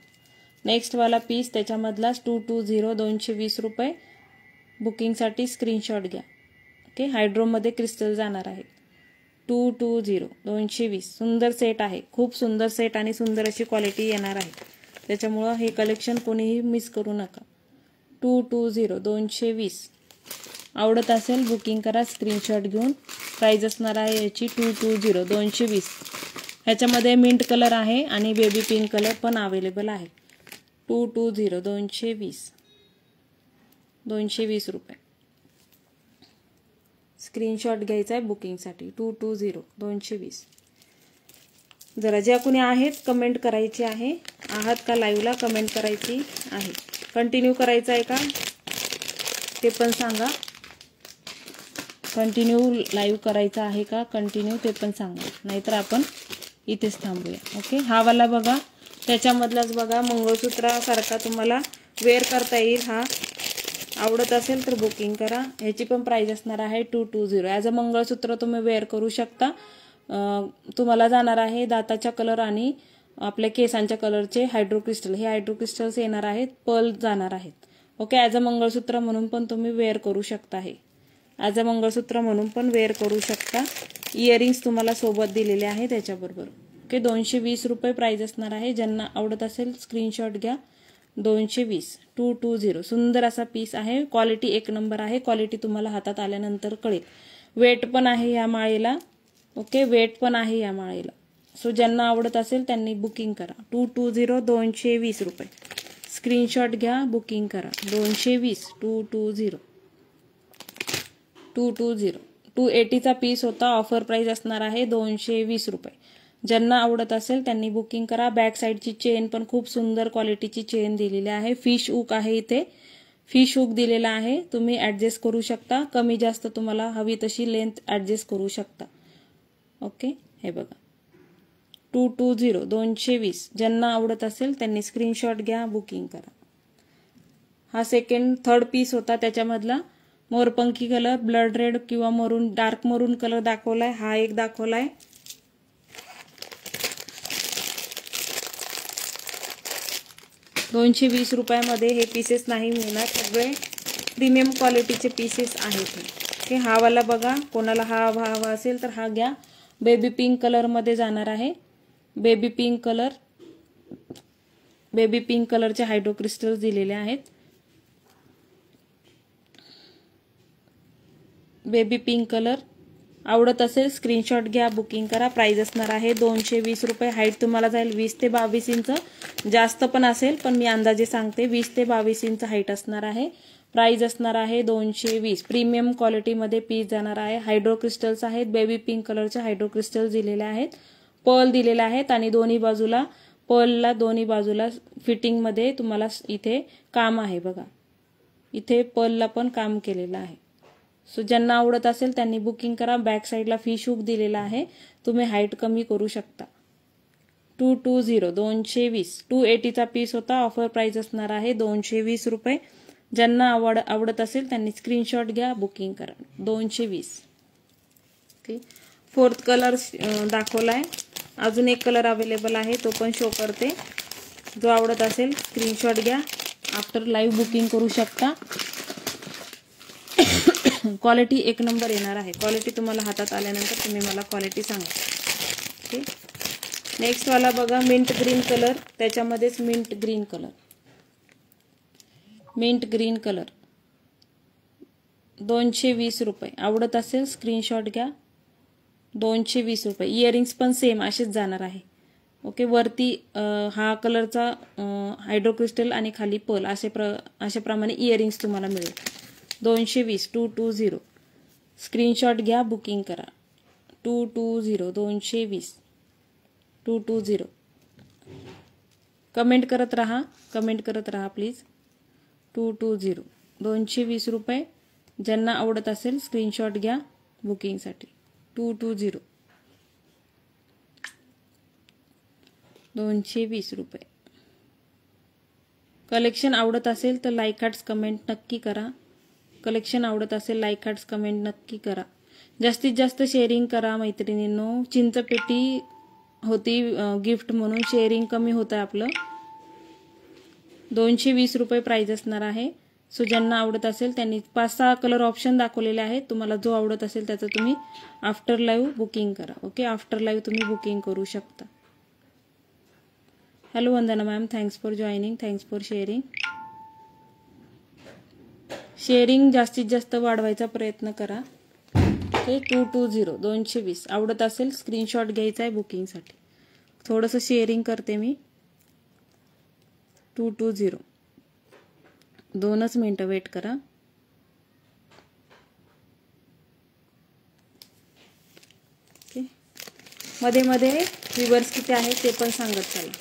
नेक्स्ट वाला पीस त्याच्यामधलाच 220 रुपये. बुकिंगसाठी स्क्रीनशॉट घ्या. ओके, हायड्रोमध्ये क्रिस्टल जाणार आहे. 220 सुंदर सेट आहे. खूप सुंदर सेट आणि सुंदर अशी क्वालिटी येणार आहे. त्याच्यामुळं हे कलेक्शन कोणीही मिस करू नका. 220 आवडत असेल बुकिंग करा स्क्रीनशॉट घेऊन. प्राइस असणार आहे याची 220. ह्याच्यामध्ये मिंट कलर आहे आणि बेबी पिंक कलर पण अवेलेबल आहे. 220 रुपये. स्क्रीनशॉट घ्यायचा आहे बुकिंगसाठी. 220. जरा ज्या कोणी आहेत कमेंट करायची आहे. आहात का लाईव्हला कमेंट करायची आहे. कंटिन्यू करायचं आहे का ते पण सांगा. कंटिन्यू लाईव्ह करायचा आहे का कंटिन्यू ते पण सांगा, नाहीतर आपण इथेच थांबूया. ओके, हा वाला बघा, त्याच्यामधलाच बघा, मंगळसूत्रासारखा तुम्हाला वेअर करता येईल. हा आवडत असेल तर बुकिंग करा. ह्याची पण प्राइस असणार आहे 220. ॲज अ मंगळसूत्र तुम्ही वेअर करू शकता. तुम्हाला जाणार आहे दाताच्या कलर आणि आपल्या केसांच्या कलरचे हायड्रोक्रिस्टल. हे हायड्रोक्रिस्टल्स येणार आहेत, पर्ल जाणार आहेत. ओके, ॲज अ मंगळसूत्र म्हणून पण तुम्ही वेअर करू शकता. हे ॲज अ मंगळसूत्र म्हणून पण वेअर करू शकता. इयरिंग्स तुम्हाला सोबत दिलेले आहे त्याच्याबरोबर. ओके, 220 रुपये प्राइस असणार आहे. ज्यांना आवडत असेल स्क्रीनशॉट घ्या. 220 220 सुंदर असा पीस आहे. क्वालिटी एक नंबर आहे. क्वालिटी तुम्हाला हातात आल्यानंतर कळेल. वेट पण आहे या माळेला. ओके, वेट पण आहे या माळेला. सो ज्यांना आवडत असेल त्यांनी बुकिंग करा. 220 220 रुपये. स्क्रीनशॉट घ्या, बुकिंग करा. 220 220 220. 280चा पीस होता. ऑफर प्राइस असणार आहे 220 रुपये. ज्यांना आवडत असेल त्यांनी बुकिंग करा. बॅक साईडची चेन पण खूप सुंदर क्वालिटीची चेन दिलेली आहे. फिश हुक आहे, इथे फिश हुक दिलेला आहे. तुम्ही ऍडजस्ट करू शकता. कमी जास्त तुम्हाला हवी तशी लेंथ ऍडजस्ट करू शकता. ओके, हे बघा 220 220. ज्यांना आवडत असेल त्यांनी स्क्रीनशॉट घ्या, बुकिंग करा. हा थर्ड पीस होता. त्याच्यामधला मोरपंखी कलर, ब्लड रेड किंवा मरून, डार्क मरून कलर दाखवलाय. हा एक दाखवलाय. ₹220 हे पीसेस नाही मिळणार. सगळे प्रीमियम क्वालिटीचे पीसेस आहेत. ओके, हा वाला बघा, कोणाला हा हवा असेल तर हा घ्या. बेबी पिंक कलर मध्ये जाणार आहे. बेबी पिंक कलरचे हायड्रोक्रिस्टल्स दिलेले आहेत. बेबी पिंक कलर आवडत असेल स्क्रीनशॉट घ्या, बुकिंग करा. प्राइस असणार आहे 220 रुपये. हाईट तुम्हाला जाईल 20 ते 22 इंच. जास्त पण असेल, पण मी अंदाजे सांगते 20 ते 22 इंच हाईट असणार आहे. प्राइस असणार आहे 220. प्रीमियम क्वालिटीमध्ये पीस जाणार आहे. हायड्रोक्रिस्टल्स आहेत. बेबी पिंक कलरचे हायड्रोक्रिस्टल्स दिलेले आहेत. पर्ल दिलेले आहेत आणि दोन्ही बाजूला फिटिंगमध्ये तुम्हाला इथे काम आहे बघा. इथे पर्लला पण काम केलेलं आहे. सो ज्यांना आवडत असेल त्यांनी बुकिंग करा. बॅक साईडला फिश हुक दिलेला आहे. तुम्ही हाईट कमी करू शकता. 220 220. 280चा पीस होता. ऑफर प्राइस असणार आहे 220 रुपये. ज्यांना आवडत असेल त्यांनी स्क्रीनशॉट घ्या, बुकिंग करा. 220. ओके, फोर्थ कलर दाखवलाय. अजून एक कलर अवेलेबल आहे, तो पण शो करते. जो आवडत असेल स्क्रीनशॉट घ्या. आफ्टर लाईव्ह बुकिंग करू शकता. क्वालिटी एक नंबर येणार आहे. क्वालिटी तुम्हाला हातात आल्यानंतर तुम्ही मला क्वालिटी सांगा. ओके, नेक्स्ट वाला बघा, मिंट ग्रीन कलर. त्याच्यामध्येच मिंट ग्रीन कलर 220 रुपये. आवडत असेल स्क्रीनशॉट घ्या. 220 रुपये. इयरिंग्स पण सेम असेच जाणार आहे. ओके, वरती हा कलरचा हायड्रोक्रिस्टल आणि खाली पर्ल अशाप्रमाणे इयरिंग्स तुम्हाला मिळेल. 220 220. स्क्रीनशॉट घ्या, बुकिंग करा. 220 220 220. कमेंट करत राहा प्लीज. 220 220 रुपये. ज्यांना आवडत असेल स्क्रीनशॉट घ्या बुकिंगसाठी. 220 220 रुपये. कलेक्शन आवडत असेल तर लाईक हार्ट्स कमेंट नक्की करा. जास्तीत जास्त शेअरिंग करा मैत्रिणींनो. चिंचपेटी होती गिफ्ट म्हणून शेअरिंग कमी होतं आपलं. 220 रुपये प्राइस असणार आहे. सो ज्यांना आवडत असेल त्यांनी 5-6 कलर ऑप्शन दाखवलेले आहेत. तुम्हाला जो आवडत असेल त्याचं तुम्ही आफ्टर लाईव्ह बुकिंग करा. ओके, आफ्टर लाईव्ह तुम्ही बुकिंग करू शकता. Hello Vandana ma'am, thanks for joining, thanks for sharing. Sharing जास्तीत जास्त वाढवायचा प्रयत्न करा. ओके, 220 220. आवडत असेल स्क्रीनशॉट घ्यायचा आहे बुकिंगसाठी. थोडंसं शेअरिंग करते मी. 220. 2च मिनिटं वेट करा. ओके, मध्ये मध्ये व्ह्यूअर्स किती आहेत ते पण सांगत चला.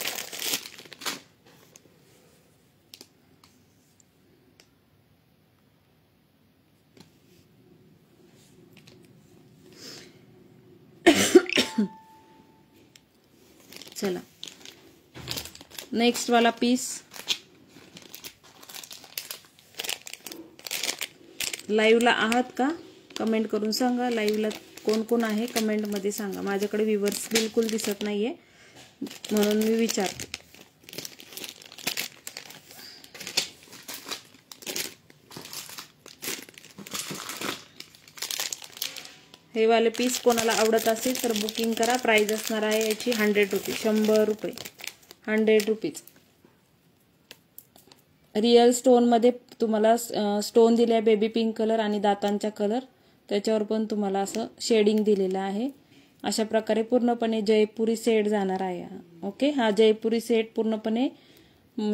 चला नेक्स्ट वाला पीस, लाईव्हला आहात का कमेंट करून सांगा. लाईव्हला कोण कोण आहे कमेंट मध्ये सांगा. माझ्याकडे व्ह्यूअर्स बिलकुल दिसत नाहीये म्हणून मी विचारते. हे वाले पीस कोणाला आवडत असेल तर बुकिंग करा. प्राइस असणार आहे याची 100 रुपये, 100 रुपये, 100 रुपीज. रिअल स्टोन मध्ये तुम्हाला स्टोन दिले आहे, बेबी पिंक कलर आणि दातांचा कलर, त्याच्यावर पण तुम्हाला असं शेडिंग दिलेलं आहे. अशा प्रकारे पूर्णपणे जयपुरी सेट जाणार आहे. ओके, हा जयपुरी सेट पूर्णपणे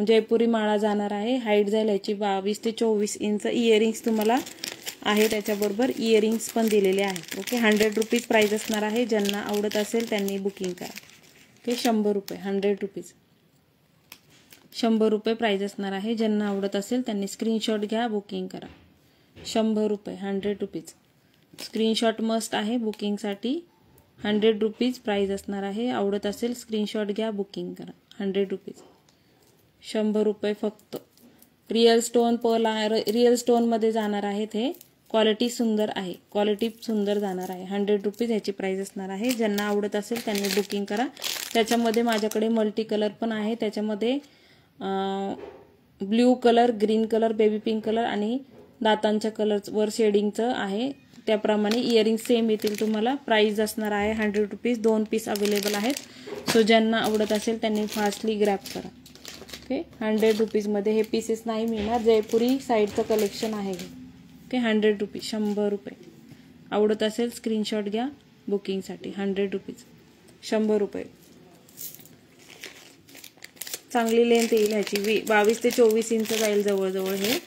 जयपुरी माळा जाणार आहे. हाईट जाईल याची 22 ते 24 इंच. इयरिंग्स तुम्हाला आहे, त्याच्याबरोबर इयरिंग्स पण दिलेले आहेत. ओके, 100 रुपीज प्राइस असणार आहे. ज्यांना आवडत असेल त्यांनी बुकिंग करा. ओके, 100 रुपये, 100 रुपीज, 100 रुपये प्राइस असणार आहे. ज्यांना आवडत असेल त्यांनी स्क्रीनशॉट घ्या, बुकिंग करा. 100 रुपये, 100 रुपीज. स्क्रीनशॉट मस्ट आहे बुकिंगसाठी. 100 रुपीज प्राइस असणार आहे. आवडत असेल स्क्रीनशॉट घ्या, बुकिंग करा. 100 रुपीज, 100 रुपये फक्त. रिअल स्टोन पर्ल, रिअल स्टोनमध्ये जाणार आहेत. हे क्वालिटी सुंदर आहे, क्वालिटी सुंदर जाणार आहे. 100 रुपीज ह्याची प्राइस असणार आहे. ज्यांना आवडत असेल त्यांनी बुकिंग करा. त्याच्यामध्ये माझ्याकडे मल्टी कलर पण आहे. त्याच्यामध्ये blue colour, green colour, baby pink colour आणि दातांच्या कलरवर शेडिंगचं आहे. त्याप्रमाणे इयरिंग सेम येतील तुम्हाला. प्राइस असणार आहे 100 रुपीज. 2 पीस अवेलेबल आहेत. सो ज्यांना आवडत असेल त्यांनी फास्टली ग्रॅब करा. ओके, 100 रुपीजमध्ये हे पीसेस नाही मिळणार. जयपुरी साईडचं कलेक्शन आहे हे. ओके, 100 रुपीज, 100 रुपये. आवडत असेल स्क्रीनशॉट घ्या बुकिंगसाठी. 100 रुपीज, 100 रुपये. चांगली लेंथ येईल ह्याची. 22 ते 24 इंच जाईल जवळजवळ हे.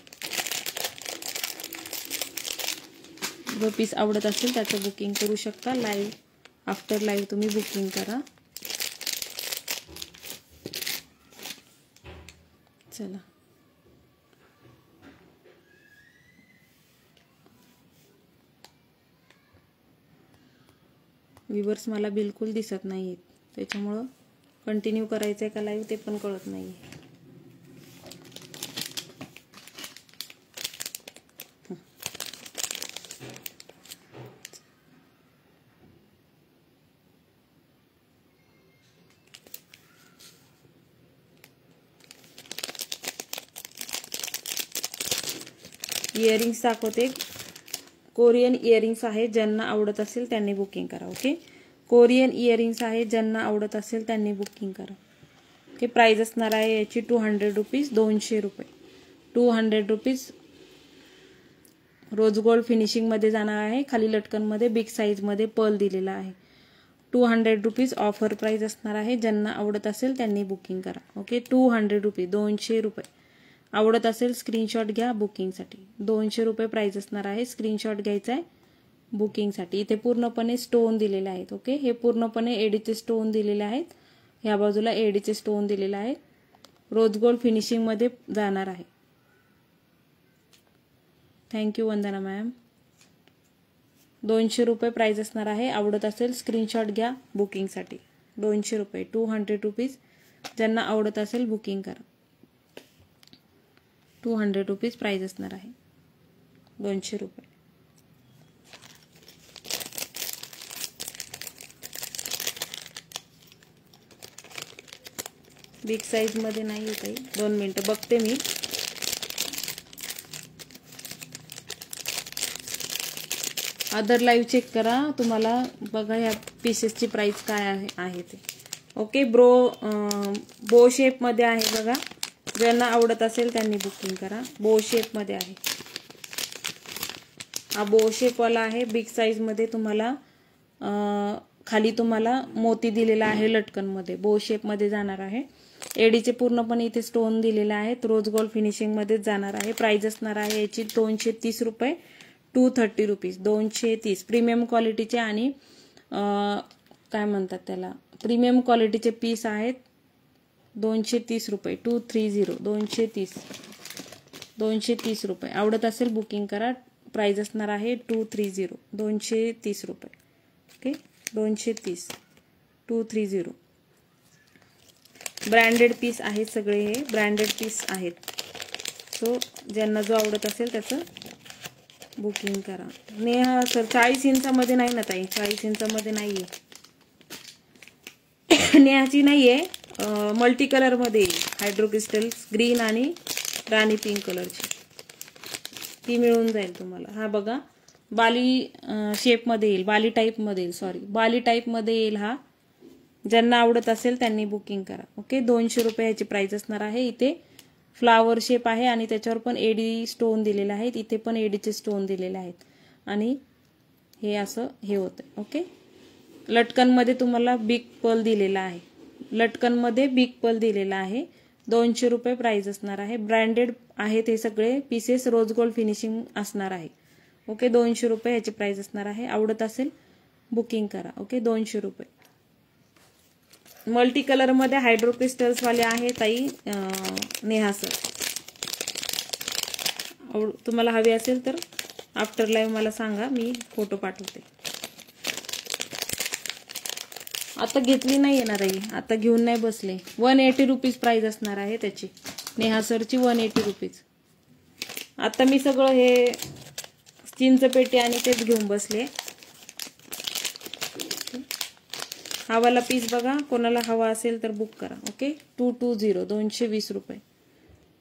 जो पीस आवडत असेल त्याचं बुकिंग करू शकता. लाईव्ह, आफ्टर लाईव्ह तुम्ही बुकिंग करा. चला, व्ह्यूअर्स मला बिलकुल दिसत नाहीत, त्याच्यामुळं कंटिन्यू करायचं आहे का लाईव्ह ते पण कळत नाही. इयरिंग्स दाखवते. कोरियन इयरिंग्स आहे. ज्यांना आवडत असेल त्यांनी बुकिंग करा. ओके, कोरियन इयरिंग्स आहे. ज्यांना आवडत असेल त्यांनी बुकिंग करा. ओके, प्राइस असणार आहे याची 200 रुपीज, 200 रुपये, 200 रुपीज. रोज गोल्ड फिनिशिंगमध्ये जाणार आहे. खाली लटकनमध्ये बिग साईजमध्ये पर्ल दिलेला आहे. 200 रुपीज ऑफर प्राइस असणार आहे. ज्यांना आवडत असेल त्यांनी बुकिंग करा. ओके, 200 रुपीज, 200 रुपये. आवडत असेल स्क्रीनशॉट घ्या बुकिंगसाठी. 200 रुपये प्राइस असणार आहे. स्क्रीनशॉट घ्यायचा आहे बुकिंगसाठी. इथे पूर्णपणे स्टोन दिलेले आहेत. ओके, हे पूर्णपणे एडीचे स्टोन दिलेले आहेत. ह्या बाजूला एडीचे स्टोन दिलेले आहेत. रोज गोल्ड फिनिशिंगमध्ये जाणार आहे. थँक्यू वंदना मॅम. 200 रुपये प्राइस असणार आहे. आवडत असेल स्क्रीनशॉट घ्या बुकिंगसाठी. 200 रुपये, 200 रुपीज. ज्यांना आवडत असेल बुकिंग करा. 200 रुपीज प्राइस असणार आहे. 200 रुपये. बिग साईज मध्ये नाही आहे काही. 2 मिनिटं बघते मी. अदर लाईव्ह चेक करा. तुम्हाला बघा या पीसेसची प्राइस काय आहे ते. ओके, बो शेप मध्ये आहे बघा. ज्यांना आवडत असेल त्यांनी बुकिंग करा. बो शेप मध्ये आहे. हा बो शेप वाला आहे. बिग साईज मध्ये तुम्हाला खाली तुम्हाला मोती दिलेला आहे लटकन मध्ये. बो शेप मध्ये जाणार आहे. एडीचे पूर्णपणे इथे स्टोन दिलेले आहेत. रोज गोल्ड फिनिशिंग मध्ये जाणार आहे. प्राइस असणार आहे याची 230 रुपये, 230 रुपीज, 230. प्रीमियम क्वालिटीचे आणि काय म्हणतात त्याला, प्रीमियम क्वालिटीचे पीस आहेत. 230 रुपये, 230, 230, 230 रुपये. आवडत असेल बुकिंग करा. प्राइस असणार आहे 230, 230 रुपये. ओके, 230, 230. ब्रँडेड पीस आहेत सगळे, हे ब्रँडेड पीस आहेत. सो ज्यांना जो आवडत असेल त्याचं बुकिंग करा. नेहा सर 40 इंचामध्ये नाही ना ताई, 40 इंचामध्ये नाही आहे. नेहाची नाही आहे, मल्टी कलरमध्ये येईल. हायड्रो क्रिस्टल्स ग्रीन आणि राणी पिंक कलरची ती मिळून जाईल तुम्हाला. हा बघा बाली शेपमध्ये येईल, बाली टाईपमध्ये येईल, सॉरी बाली टाईपमध्ये येईल. हा ज्यांना आवडत असेल त्यांनी बुकिंग करा. ओके, 200 रुपये ह्याची प्राइस असणार आहे. इथे फ्लावर शेप आहे आणि त्याच्यावर पण एडी स्टोन दिलेले आहेत. इथे पण एडीचे स्टोन दिलेले आहेत आणि हे असं हे होतं. ओके, लटकनमध्ये तुम्हाला बिग पर्ल दिलेला आहे. लटकनमध्ये बिग पर्ल दिलेला आहे. 200 रुपये प्राइस असणार आहे. ब्रँडेड आहेत हे सगळे पीसेस, रोज गोल्ड फिनिशिंग असणार आहे. ओके, 200 रुपये ह्याची प्राइस असणार आहे. आवडत असेल बुकिंग करा. ओके, 200 रुपये. मल्टी कलरमध्ये हायड्रो क्रिस्टल्स वाले आहे ताई नेहा सर. तुम्हाला हवे असेल तर आफ्टर लाईव्ह मला सांगा, मी फोटो पाठवते. आता घेतली नाही येणार आहे, आता घेऊन नाही बसले. 180 रुपीज प्राइस असणार आहे त्याची, नेहा सरची 180 रुपीज. आता मी सगळं हे चिंचपेटी आणि तेच घेऊन बसले. हा वाला पीस बघा, कोणाला हवा असेल तर बुक करा. ओके, 220 220 रुपये,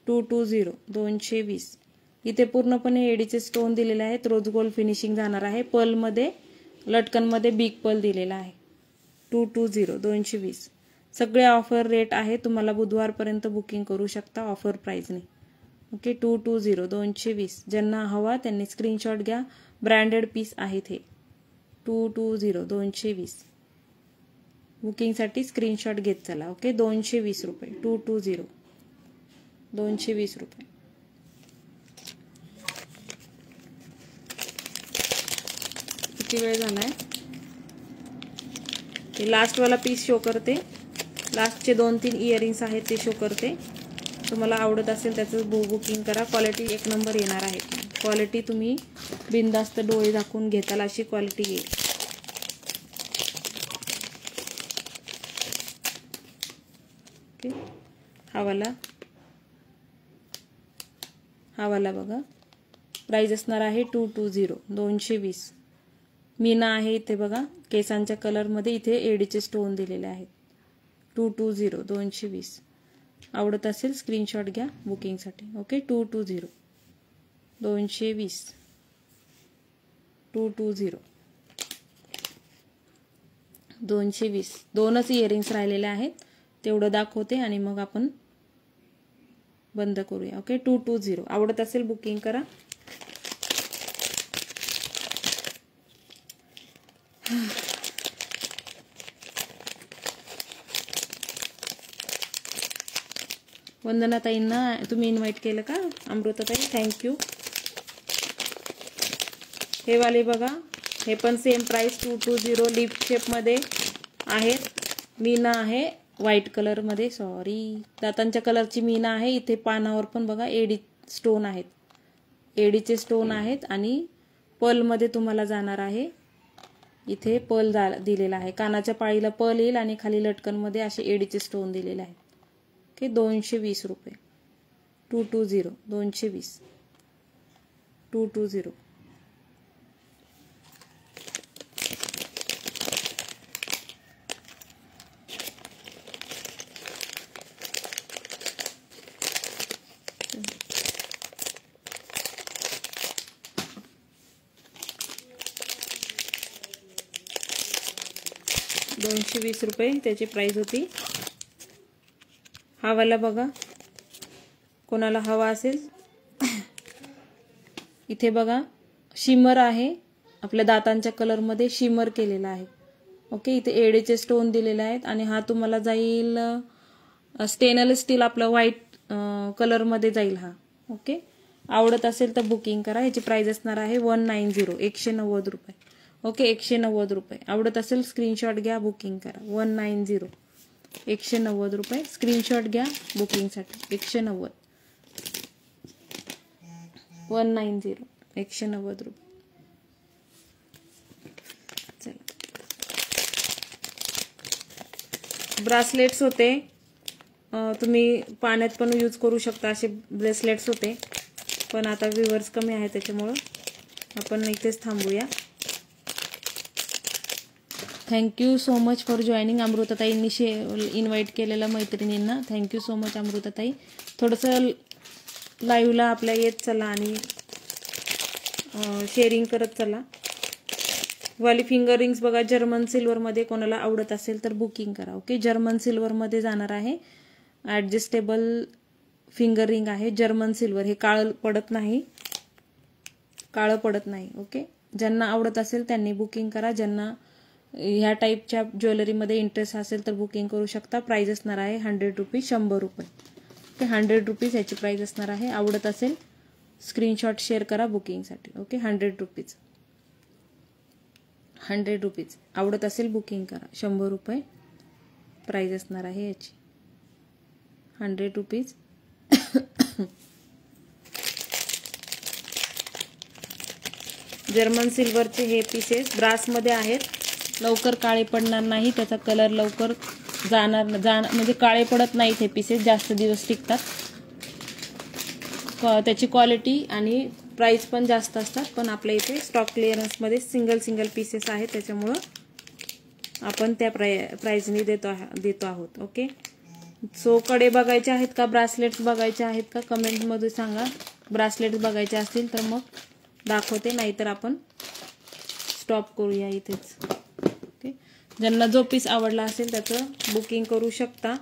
220 220. इथे पूर्णपणे एडीचे स्टोन दिलेले आहेत. रोज गोल्ड फिनिशिंग जाणार आहे. पर्लमध्ये लटकनमध्ये बिग पर्ल दिलेला आहे. 220 220. सगळे ऑफर रेट आहे. तुम्हाला बुधवारपर्यंत बुकिंग करू शकता ऑफर प्राइसने. ओके, 220 220. ज्यांना हवा त्यांनी स्क्रीनशॉट घ्या. ब्रँडेड पीस आहेत हे. 220 220. बुकिंगसाठी स्क्रीनशॉट घेत चला. ओके, 220 रुपये, 220 220 रुपये. किती वेळ झालाय? हे लास्टवाला पीस शो करते. लास्टचे 2-3 इयरिंग्स आहेत ते शो करते. तुम्हाला आवडत असेल त्याचं बुकिंग करा. क्वालिटी एक नंबर येणार आहे. क्वालिटी तुम्ही बिनधास्त डोळे झाकून घेताल अशी क्वालिटी येईल. ओके, हा वाला बघा, प्राइस असणार आहे 220 220. मीना आहे इथे बघा, केसांच्या कलरमध्ये इथे एडीचे स्टोन दिलेले आहेत. 220 220. आवडत असेल स्क्रीनशॉट घ्या बुकिंगसाठी. ओके, 220 220 220 220. 2च इयरिंग्स राहिलेले आहेत, तेवढं दाखवते आणि मग आपण बंद करूया. ओके, 220. आवडत असेल बुकिंग करा. वंदनाताईंना तुम्ही इन्व्हाइट केलं का? अमृताताई थँक्यू. हे वाले बघा, हे पण सेम प्राइस 220. लिप शेपमध्ये आहेत. मीना आहे व्हाईट कलरमध्ये, सॉरी दातांच्या कलरची मीना आहे. इथे पानावर पण बघा एडी स्टोन आहेत, एडीचे स्टोन आहेत आणि पर्लमध्ये तुम्हाला जाणार आहे. इथे पर्ल दिलेला आहे. कानाच्या पाळीला पर्ल येईल आणि खाली लटकनमध्ये असे एडीचे स्टोन दिलेले आहेत. ओके, 220 रुपये, 220 220 220. ₹220 त्याची प्राइस होती. हा वाला बघा, कोणाला हवा असेल. इथे बघा शिमर आहे, आपल्या दातांच्या कलरमध्ये शिमर केलेला आहे. ओके, इथे एडीचे स्टोन दिलेले आहेत आणि हा तुम्हाला जाईल स्टेनलेस स्टील आपलं व्हाईट कलरमध्ये जाईल हा. ओके, आवडत असेल तर बुकिंग करा. ह्याची प्राइस असणार आहे 190 190 रुपये. ओके, 190 रुपये. आवडत असेल स्क्रीनशॉट घ्या, बुकिंग करा. 190 190 रुपये. स्क्रीनशॉट घ्या बुकिंगसाठी. 190 190 190 रुपये. चला, ब्रासलेट्स होते तुम्ही पाण्यात पण यूज करू शकता असे ब्रेसलेट्स होते, पण आता व्ह्यूअर्स कमी आहे त्याच्यामुळं आपण इथेच थांबूया. Thank you so much for joining. अमृताताईंनी इन्व्हाइट केलेल्या मैत्रिणींना थँक्यू सो मच अमृताताई. थोडंसं लाईव्हला आपल्या येत चला आणि शेअरिंग करत चला. वाली फिंगर रिंग्स बघा, जर्मन सिल्वरमध्ये कोणाला आवडत असेल तर बुकिंग करा. ओके, जर्मन सिल्वरमध्ये जाणार आहे. ॲडजस्टेबल फिंगर रिंग आहे, जर्मन सिल्वर. हे काळं पडत नाही. ओके, ज्यांना आवडत असेल त्यांनी बुकिंग करा. ज्यांना ह्या टाईपच्या ज्वेलरीमध्ये इंटरेस्ट असेल तर बुकिंग करू शकता. प्राईज असणार आहे 100 रुपीज, 100 रुपये. ओके, 100 रुपीज ह्याची प्राईज असणार आहे. आवडत असेल स्क्रीनशॉट शेअर करा बुकिंगसाठी. Okay, 100 rupees, 100 rupees. आवडत असेल बुकिंग करा. 100 रुपये प्राईज असणार आहे याची, 100 रुपीज. जर्मन सिल्वरचे हे पीसेस ब्रासमध्ये आहेत. लवकर काळे पडणार नाही, त्याचा कलर लवकर म्हणजे काळे पडत नाहीत. हे पीसेस जास्त दिवस टिकतात. त्याची क्वालिटी आणि प्राइस पण जास्त असतात. पण आपल्या इथे स्टॉक क्लिअरन्समध्ये सिंगल पीसेस आहेत, त्याच्यामुळं आपण त्या प्राइसनी देतो आहोत. ओके, सो कडे बघायचे आहेत का, ब्रासलेट्स बघायचे आहेत का, कमेंटमध्ये सांगा. ब्रासलेट्स बघायचे असतील तर मग दाखवते, नाहीतर आपण स्टॉप करूया इथेच. ओके, ज्यांना जो पीस आवडला असेल त्याचं बुकिंग करू शकता.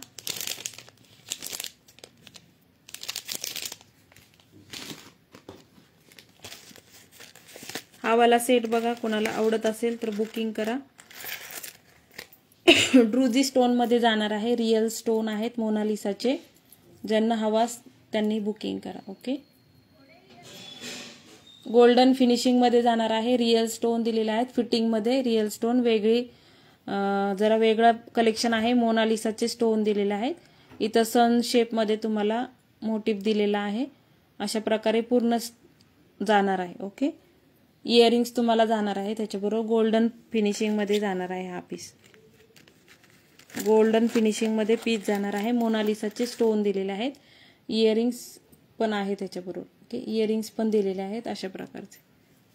हा वाला सेट बघा, कोणाला आवडत असेल तर बुकिंग करा. ड्रुजी स्टोनमध्ये जाणार आहे. रिअल स्टोन आहेत मोनालिसाचे. ज्यांना हवा त्यांनी बुकिंग करा. ओके, गोल्डन फिनिशिंगमध्ये जाणार आहे. रिअल स्टोन दिलेले आहेत फिटिंगमध्ये. रिअल स्टोन वेगळी, जरा वेगळा कलेक्शन आहे. मोनालिसाचे स्टोन दिलेले आहेत. इथं सन शेपमध्ये तुम्हाला मोटिव्ह दिलेला आहे. अशा प्रकारे पूर्ण जाणार आहे. ओके, इयरिंग्स तुम्हाला जाणार आहे त्याच्याबरोबर. गोल्डन फिनिशिंगमध्ये जाणार आहे हा पीस. गोल्डन फिनिशिंगमध्ये पीस जाणार आहे. मोनालिसाचे स्टोन दिलेले आहेत. इयरिंग्स पण आहे त्याच्याबरोबर. ओके, इयरिंग्स पण दिलेले आहेत अशा प्रकारचे.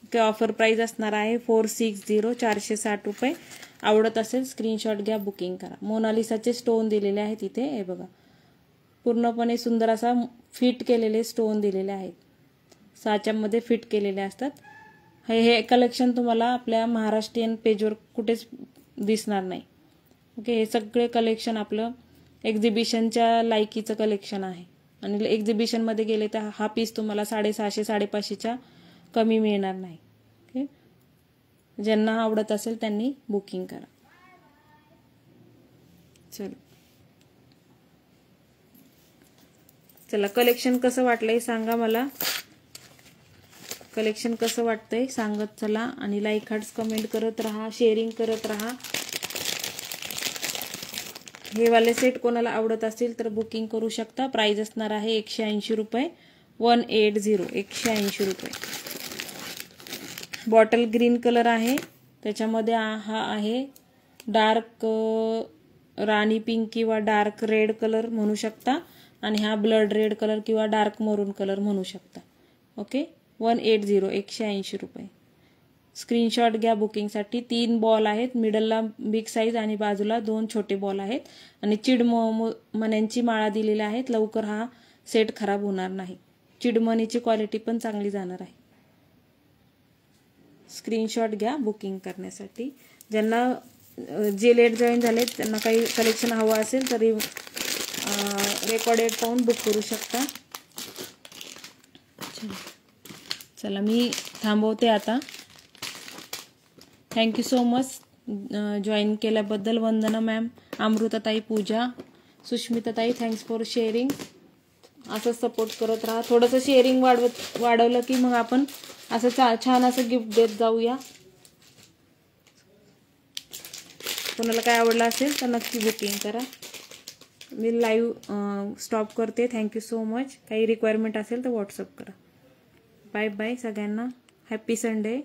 ओके, ऑफर प्राइस असणार आहे 460, 460 रुपये. आवडत असेल स्क्रीनशॉट घ्या, बुकिंग करा. मोनालिसाचे स्टोन दिलेले आहेत इथे. हे बघा, पूर्णपणे सुंदर असा फिट केलेले स्टोन दिलेले आहेत. साच्यामध्ये फिट केलेले असतात. हे कलेक्शन तुम्हाला आपल्या महाराष्ट्रीयन पेजवर कुठेच दिसणार नाही. ओके, हे सगळे कलेक्शन आपलं एक्झिबिशनच्या लायकीचं कलेक्शन आहे. आणि एक्झिबिशनमध्ये गेले तर हा पीस तुम्हाला 650, 550च्या कमी मिळणार नाही. ओके, ज्यांना आवडत असेल त्यांनी बुकिंग करा. चला, कलेक्शन कसं वाटलंय सांगा मला. कलेक्शन कसं वाटतंय सांगत चला. आणि लाईक, हार्ट्स, कमेंट करत राहा, शेअरिंग करत राहा. हे वाले सेट कोणाला आवडत असेल तर बुकिंग करू शकता. प्राइस असणार आहे 180 रुपये, 180, 180 रुपये. बॉटल ग्रीन कलर आहे. त्याच्यामध्ये हा आहे डार्क राणी पिंक किंवा डार्क रेड कलर म्हणू शकता. आणि हा ब्लड रेड कलर किंवा डार्क मरून कलर म्हणू शकता. ओके, 180, 180 रुपये. स्क्रीनशॉट घ्या बुकिंगसाठी. 3 बॉल आहेत, मिडलला बिग साईज आणि बाजूला 2 छोटे बॉल आहेत. आणि चिडमण्यांची माळा दिलेल्या आहेत. लवकर हा सेट खराब होणार नाही. चिडमणीची क्वालिटी पण चांगली जाणार आहे. स्क्रीनशॉट घ्या बुकिंग करण्यासाठी. ज्यांना जे लेट जॉईन झाले त्यांना काही कलेक्शन हवं असेल तरी रेकॉर्डेड पाहून बुक करू शकता. चला, मी थांबवते आता. थँक्यू सो मच जॉईन केल्याबद्दल. वंदना मॅम, अमृताताई, पूजा, सुष्मिताताई, थँक्स फॉर शेअरिंग. असं सपोर्ट करत राहा. थोडंसं शेअरिंग वाढवलं की मग आपण असं छान असं गिफ्ट देत जाऊया. कोणाला काय आवडलं असेल तर नक्की बुकिंग करा. मी लाईव्ह स्टॉप करते. Thank you so much. काही रिक्वायरमेंट असेल तर व्हॉट्सअप करा. बाय बाय सगळ्यांना. Happy Sunday.